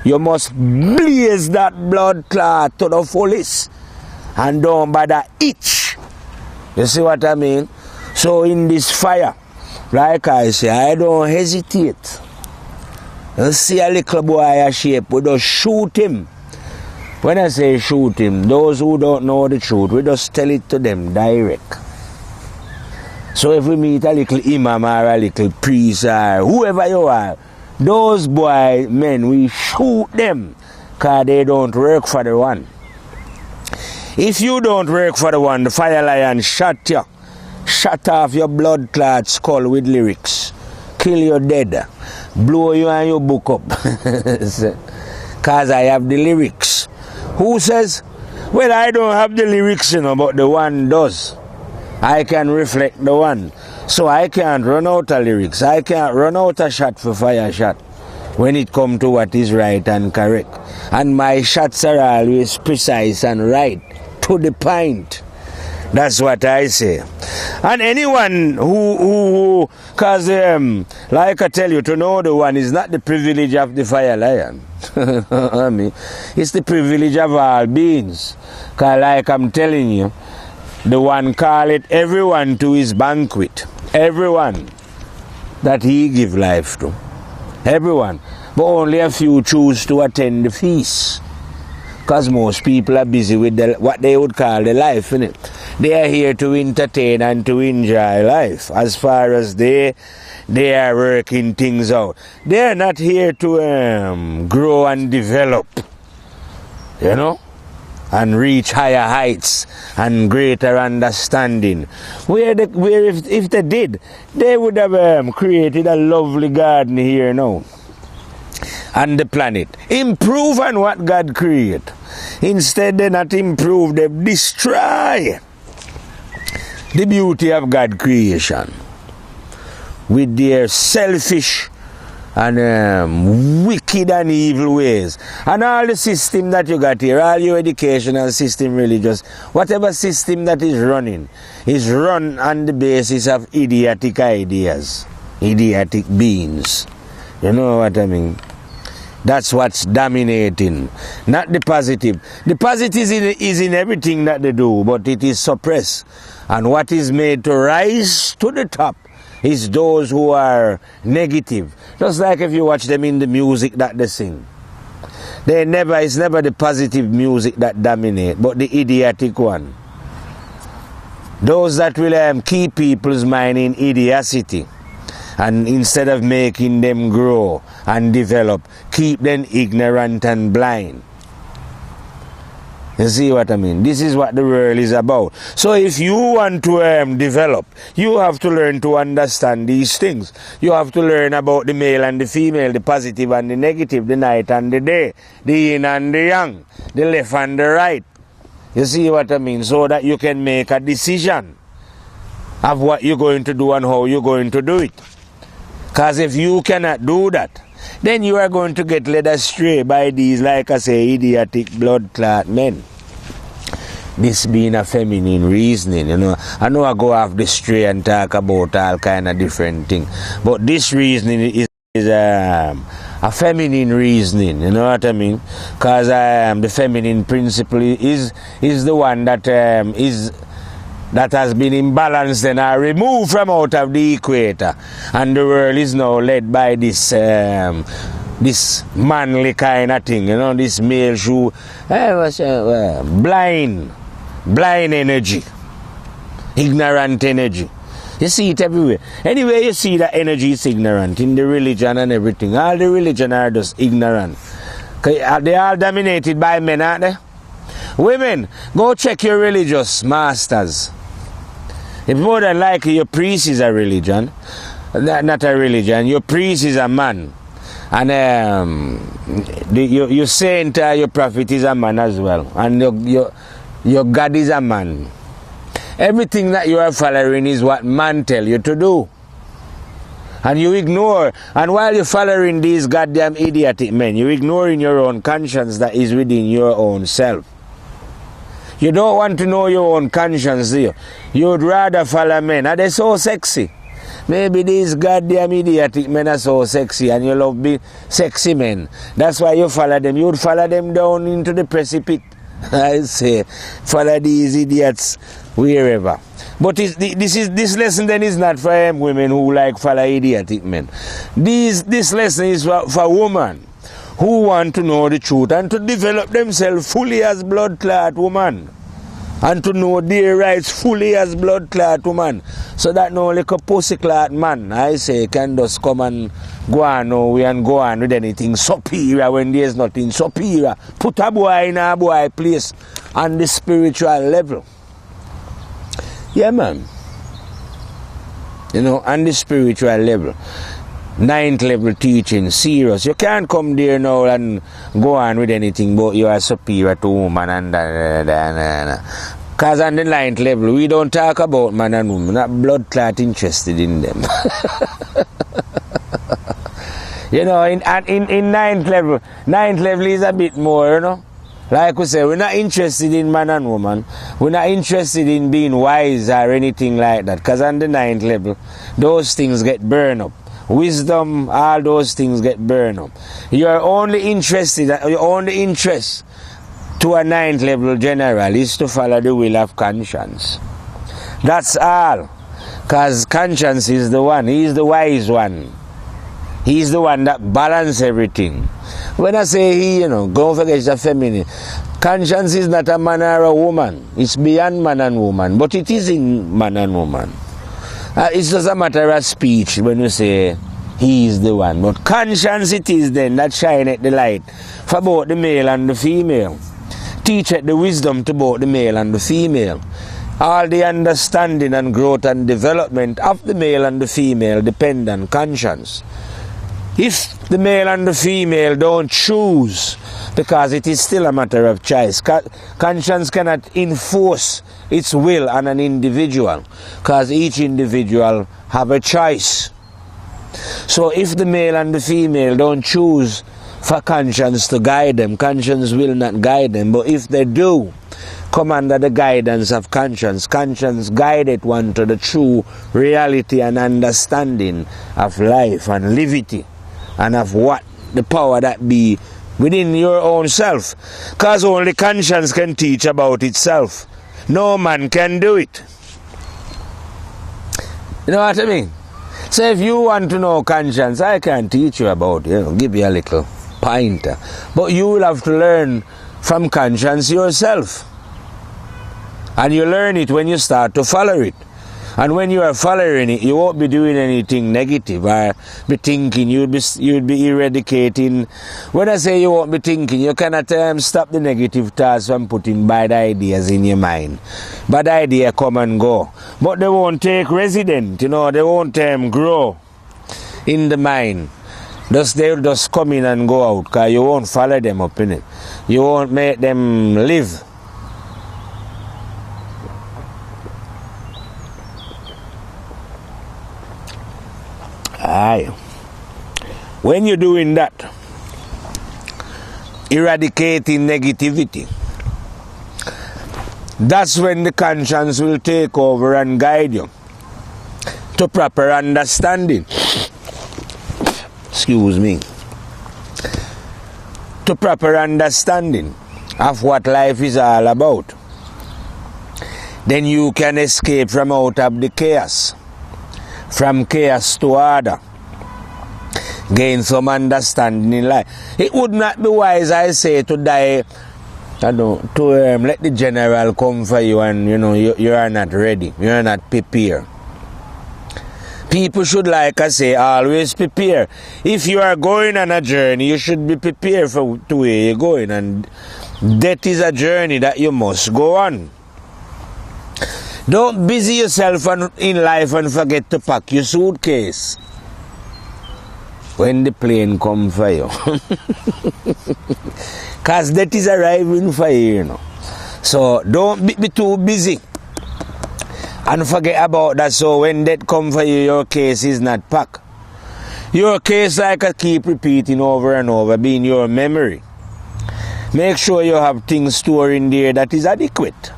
Speaker 1: you must blaze that blood clot to the fullest. and don't bother itch. You see what I mean? So in this fire, like I say, I don't hesitate. You see a little boy a shape, we just shoot him. When I say shoot him, those who don't know the truth, we just tell it to them direct. So if we meet a little imam or a little priest or whoever you are, those boy men, we shoot them because they don't work for the one. If you don't work for the one, the fire lion shot you. Shut off your blood clot skull with lyrics. Kill you dead. Blow you and your book up. Because I have the lyrics. Who says? Well, I don't have the lyrics, but the one does. I can reflect the one. So I can't run out of lyrics. I can't run out of shot for fire shot when it comes to what is right and correct. And my shots are always precise and right. To the point. That's what I say. And anyone who cause like I tell you, to know the one is not the privilege of the fire lion. I mean, it's the privilege of all beings. Cause like I'm telling you, the one call it everyone to his banquet. Everyone that he give life to. Everyone. But only a few choose to attend the feast. Because most people are busy with what they would call the life, innit? They are here to entertain and to enjoy life. As far as they are working things out. They are not here to grow and develop, and reach higher heights and greater understanding. Where if they did, they would have created a lovely garden here now. And the planet. Improve on what God created. Instead, they not improve, they destroy the beauty of God's creation with their selfish and wicked and evil ways. And all the system that you got here, all your educational system, religious, whatever system that is running, is run on the basis of idiotic ideas, idiotic beings. You know what I mean? That's what's dominating, not the positive. The positive is in everything that they do, but it is suppressed. And what is made to rise to the top is those who are negative. Just like if you watch them in the music that they sing. It's never the positive music that dominate, but the idiotic one. Those that will keep people's mind in idiocy. And instead of making them grow and develop, keep them ignorant and blind. You see what I mean? This is what the world is about. So if you want to develop, you have to learn to understand these things. You have to learn about the male and the female, the positive and the negative, the night and the day, the yin and the yang, the left and the right. You see what I mean? So that you can make a decision of what you're going to do and how you're going to do it. Because if you cannot do that, then you are going to get led astray by these, like I say, idiotic blood clot men. This being a feminine reasoning, I know I go off the stray and talk about all kind of different things. But this reasoning is a feminine reasoning, you know what I mean? Because the feminine principle is the one that that has been imbalanced and are removed from out of the equator, and the world is now led by this this manly kind of thing, this male shoe, blind energy, ignorant energy. You see it everywhere. Anyway, you see that energy is ignorant in the religion and everything. All the religion are just ignorant. They are dominated by men, aren't they? Women, go check your religious masters. If more than likely your priest is a religion, not a religion, your priest is a man. And your saint, your prophet is a man as well. And your God is a man. Everything that you are following is what man tell you to do. And you ignore, and while you're following these goddamn idiotic men, you're ignoring your own conscience that is within your own self. You don't want to know your own conscience, do you? You'd rather follow men. Are they so sexy? Maybe these goddamn idiotic men are so sexy and you love being sexy men. That's why you follow them. You'd follow them down into the precipice I say, follow these idiots wherever. But this lesson then is not for women who like follow idiotic men. This lesson is for women who want to know the truth and to develop themselves fully as blood clot woman. And to know their rights fully as blood clot woman. So that no like a pussy clot man, I say, can just come and go on nowhere and go on with anything superior when there's nothing superior. Put a boy in a boy place on the spiritual level. Yeah, man. You know, on the spiritual level. 9th level teaching, serious. You can't come there now and go on with anything but you are superior to woman and because on the 9th level we don't talk about man and woman, not blood clot interested in them. You know, in 9th level is a bit more, you know. Like we say, we're not interested in man and woman. We're not interested in being wise or anything like that. Because on the 9th level, those things get burned up. Wisdom, all those things get burned up. Your only interest to a 9th level general is to follow the will of conscience. That's all. Because conscience is the one. He is the wise one. He is the one that balances everything. When I say he, you know, don't forget it's a feminine. Conscience is not a man or a woman. It's beyond man and woman. But it is in man and woman. It's just a matter of speech when you say he is the one. But conscience it is then that shineth the light for both the male and the female. Teacheth the wisdom to both the male and the female. All the understanding and growth and development of the male and the female depend on conscience. If the male and the female don't choose, because it is still a matter of choice, conscience cannot enforce its will on an individual, because each individual have a choice. So if the male and the female don't choose for conscience to guide them, conscience will not guide them. But if they do come under the guidance of conscience, conscience guideth one to the true reality and understanding of life and liberty and of what the power that be within your own self. Because only conscience can teach about itself. No man can do it. You know what I mean? So if you want to know conscience, I can teach you about it, give you a little pointer. But you will have to learn from conscience yourself. And you learn it when you start to follow it. And when you are following it, you won't be doing anything negative or be thinking, you'd be eradicating. When I say you won't be thinking, you cannot stop the negative thoughts from putting bad ideas in your mind. Bad ideas come and go. But they won't take residence, they won't grow in the mind. They'll just come in and go out, because you won't follow them up in it. You won't make them live. Aye. When you're doing that, eradicating negativity, that's when the conscience will take over and guide you to proper understanding. Excuse me. To proper understanding of what life is all about. Then you can escape from out of the chaos. From chaos to order. Gain some understanding in life. It would not be wise, I say, to die, to let the general come for you and, you are not ready. You are not prepared. People should, like I say, always prepare. If you are going on a journey, you should be prepared for to where you're going. And that is a journey that you must go on. Don't busy yourself in life and forget to pack your suitcase when the plane comes for you. Because that is arriving for you, So don't be too busy and forget about that. So when that comes for you, your case is not packed. Your case, like I keep repeating over and over, being your memory. Make sure you have things stored in there that is adequate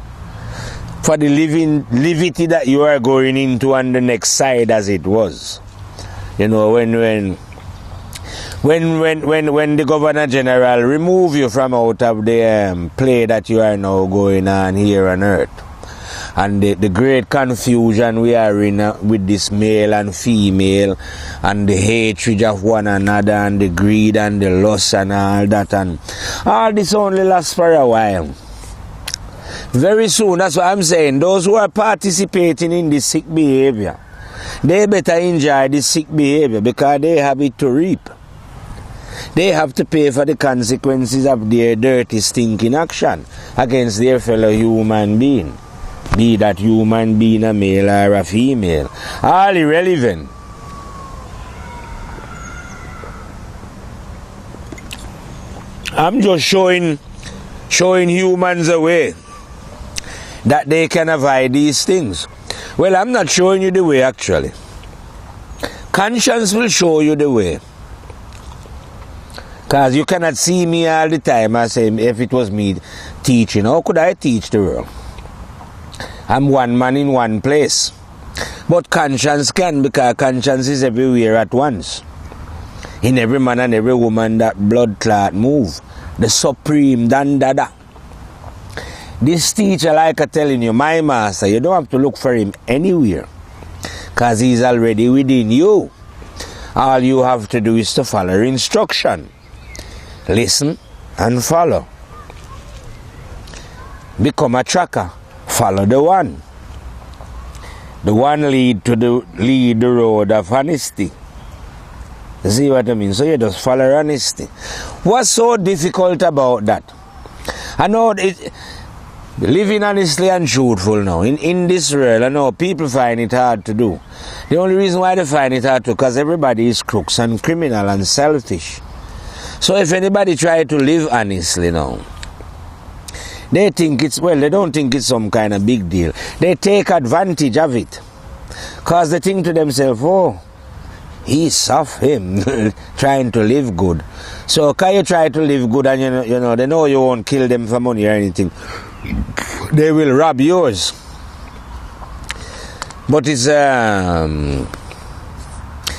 Speaker 1: for the livity that you are going into on the next side, as it was. When when the Governor General remove you from out of the play that you are now going on here on earth, and the great confusion we are in with this male and female, and the hatred of one another, and the greed and the lust and all that, and all this only lasts for a while. Very soon, that's what I'm saying, those who are participating in this sick behavior, they better enjoy this sick behavior, because they have it to reap. They have to pay for the consequences of their dirty, stinking action against their fellow human being. Be that human being a male or a female. All irrelevant. I'm just showing humans a way that they can avoid these things. Well, I'm not showing you the way actually. Conscience will show you the way. Because you cannot see me all the time and say, if it was me teaching, how could I teach the world? I'm one man in one place. But conscience can, because conscience is everywhere at once. In every man and every woman that blood clot move. The supreme Dandada. This teacher, like I'm telling you, my master, you don't have to look for him anywhere. Because he's already within you. All you have to do is to follow instruction. Listen and follow. Become a tracker. Follow the one. The one lead the road of honesty. You see what I mean? So you just follow honesty. What's so difficult about that? I know living honestly and truthful now. In this world, I know people find it hard to do. The only reason why they find it hard to, because everybody is crooks and criminal and selfish. So if anybody try to live honestly now, they think they don't think it's some kind of big deal. They take advantage of it. Because they think to themselves, oh, he's soft, him, trying to live good. So can you try to live good and you know, they know you won't kill them for money or anything. They will rob yours. But it's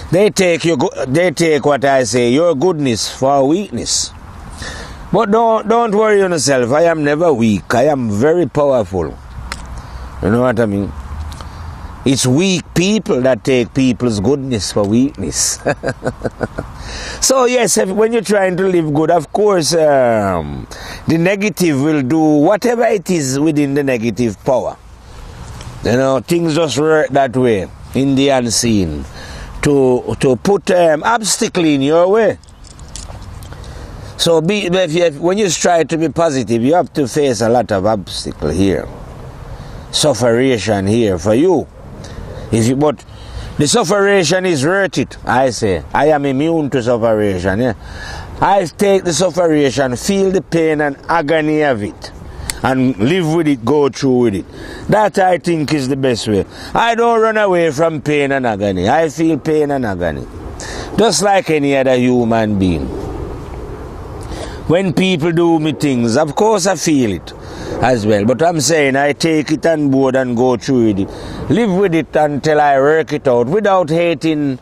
Speaker 1: they take what I say, your goodness for weakness. But don't worry yourself. I am never weak. I am very powerful. You know what I mean? It's weak people that take people's goodness for weakness. So yes, when you're trying to live good, of course, the negative will do whatever it is within the negative power. You know, things just work that way in the unseen to put obstacle in your way. So when you try to be positive, you have to face a lot of obstacle here, sufferation here for you. But the sufferation is worth it. I say I am immune to sufferation. Yeah? I take the sufferation, feel the pain and agony of it, and live with it, go through with it. That I think is the best way. I don't run away from pain and agony. I feel pain and agony, just like any other human being. When people do me things, of course I feel it as well. But I'm saying I take it on board and go through with it. Live with it until I work it out without hating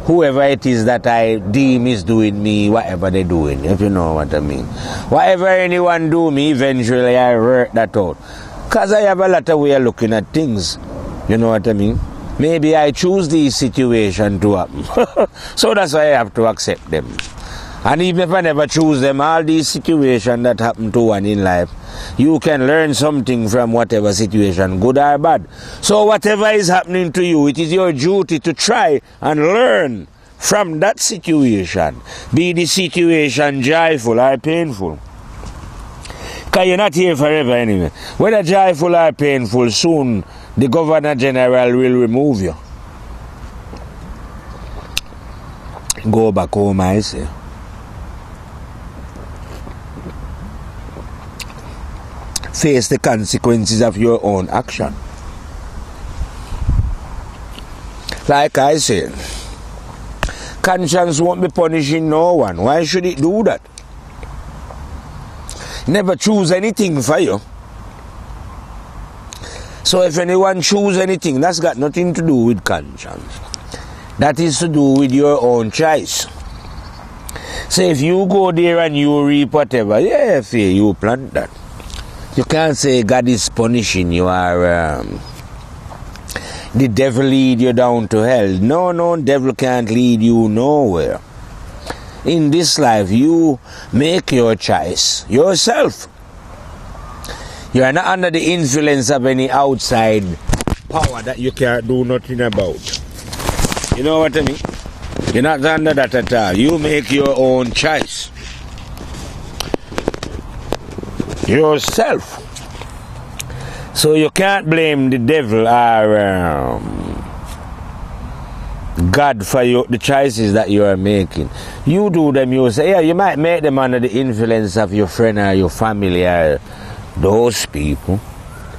Speaker 1: whoever it is that I deem is doing me, whatever they're doing, if you know what I mean. Whatever anyone do me, eventually I work that out. Because I have a lot of way of looking at things. You know what I mean? Maybe I choose these situations to happen. So that's why I have to accept them. And even if I never choose them, all these situations that happen to one in life, you can learn something from whatever situation, good or bad. So whatever is happening to you, it is your duty to try and learn from that situation. Be the situation joyful or painful. Because you're not here forever anyway. Whether joyful or painful, soon the Governor General will remove you. Go back home, I say. Face the consequences of your own action. Like I said, conscience won't be punishing no one. Why should it do that? Never choose anything for you. So if anyone choose anything, that's got nothing to do with conscience. That is to do with your own choice. So if you go there and you reap whatever, yeah, fair, you plant that. You can't say God is punishing you or the devil lead you down to hell. No, devil can't lead you nowhere. In this life, you make your choice yourself. You are not under the influence of any outside power that you can't do nothing about. You know what I mean? You're not under that at all. You make your own choice. Yourself. So you can't blame the devil or God for the choices that you are making. You do them, you say, yeah, you might make them under the influence of your friend or your family or those people.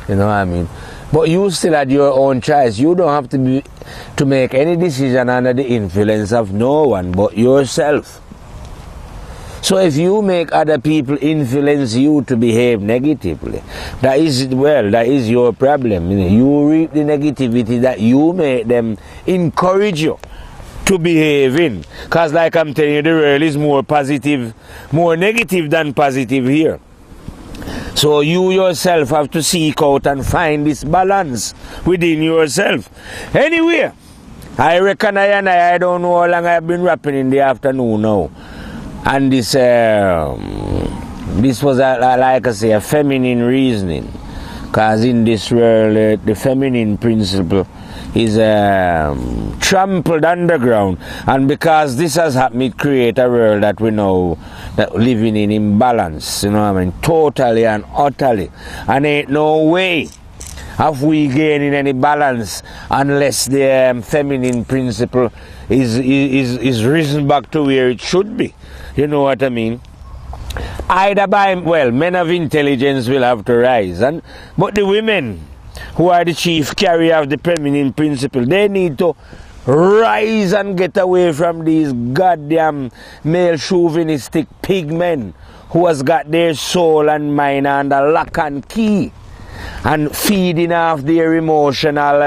Speaker 1: You know what I mean? But you still had your own choice. You don't have to make any decision under the influence of no one but yourself. So if you make other people influence you to behave negatively, that is your problem. You reap the negativity that you make them encourage you to behave in. Because like I'm telling you, the world is more positive, more negative than positive here. So you yourself have to seek out and find this balance within yourself. Anyway, I reckon I don't know how long I've been rapping in the afternoon now. And this was like I say, a feminine reasoning, because in this world the feminine principle is trampled underground, and because this has happened, it create a world that we know that living in imbalance. You know what I mean? Totally and utterly, and ain't no way of we gaining any balance unless the feminine principle is risen back to where it should be. You know what I mean? Either by, well, men of intelligence will have to rise, but the women who are the chief carrier of the feminine principle, they need to rise and get away from these goddamn male chauvinistic pig men who has got their soul and mind under lock and key and feeding off their emotional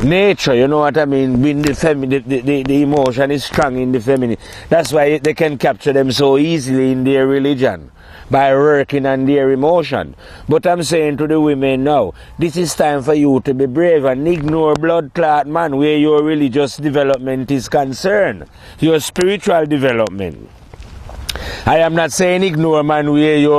Speaker 1: nature. You know what I mean? When the emotion is strong in the feminine. That's why they can capture them so easily in their religion, by working on their emotion. But I'm saying to the women now, this is time for you to be brave and ignore blood clot man where your religious development is concerned, your spiritual development. I am not saying ignore man where you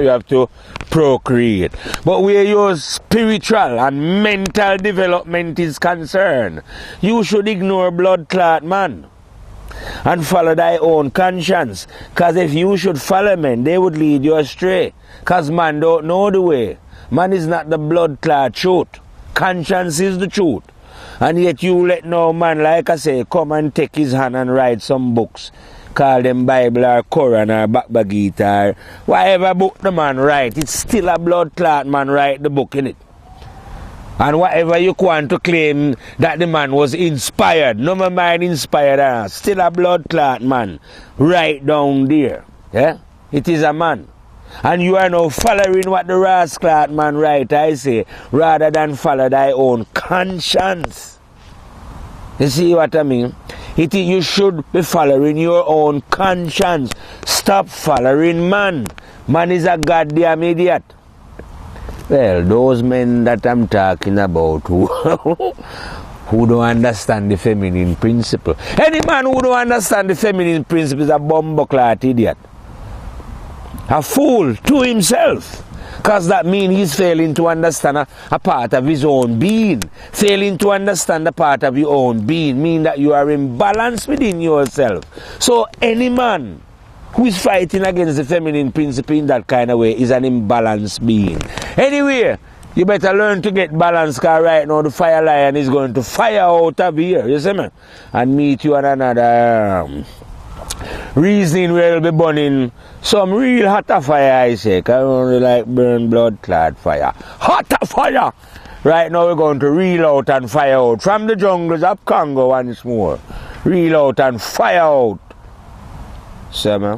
Speaker 1: have to procreate, but where your spiritual and mental development is concerned, you should ignore blood clot man and follow thy own conscience. Because if you should follow men, they would lead you astray. Because man don't know the way. Man is not the blood clot truth. Conscience is the truth. And yet you let no man, like I say, come and take his hand and write some books, call them Bible or Quran or Bhagavad Gita or whatever book the man write, it's still a blood clot man write the book in it. And whatever you want to claim that the man was inspired, no man inspired, still a blood clot man right down there. Yeah? It is a man. And you are now following what the rascal man write, I say, rather than follow thy own conscience. You see what I mean? You should be following your own conscience. Stop following man. Man is a goddamn idiot. Well, those men that I'm talking about who don't understand the feminine principle. Any man who don't understand the feminine principle is a bumbleclot idiot. A fool to himself. Because that means he's failing to understand a part of his own being. Failing to understand a part of your own being means that you are in balance within yourself. So any man who is fighting against the feminine principle in that kind of way is an imbalanced being. Anyway, you better learn to get balance, because right now the fire lion is going to fire out of here, you see me? And meet you on another reasoning where we'll be burning some real hot fire, I say, because I don't really like burn blood clot fire. Hot fire! Right now we're going to reel out and fire out from the jungles of Congo once more. Reel out and fire out. See me?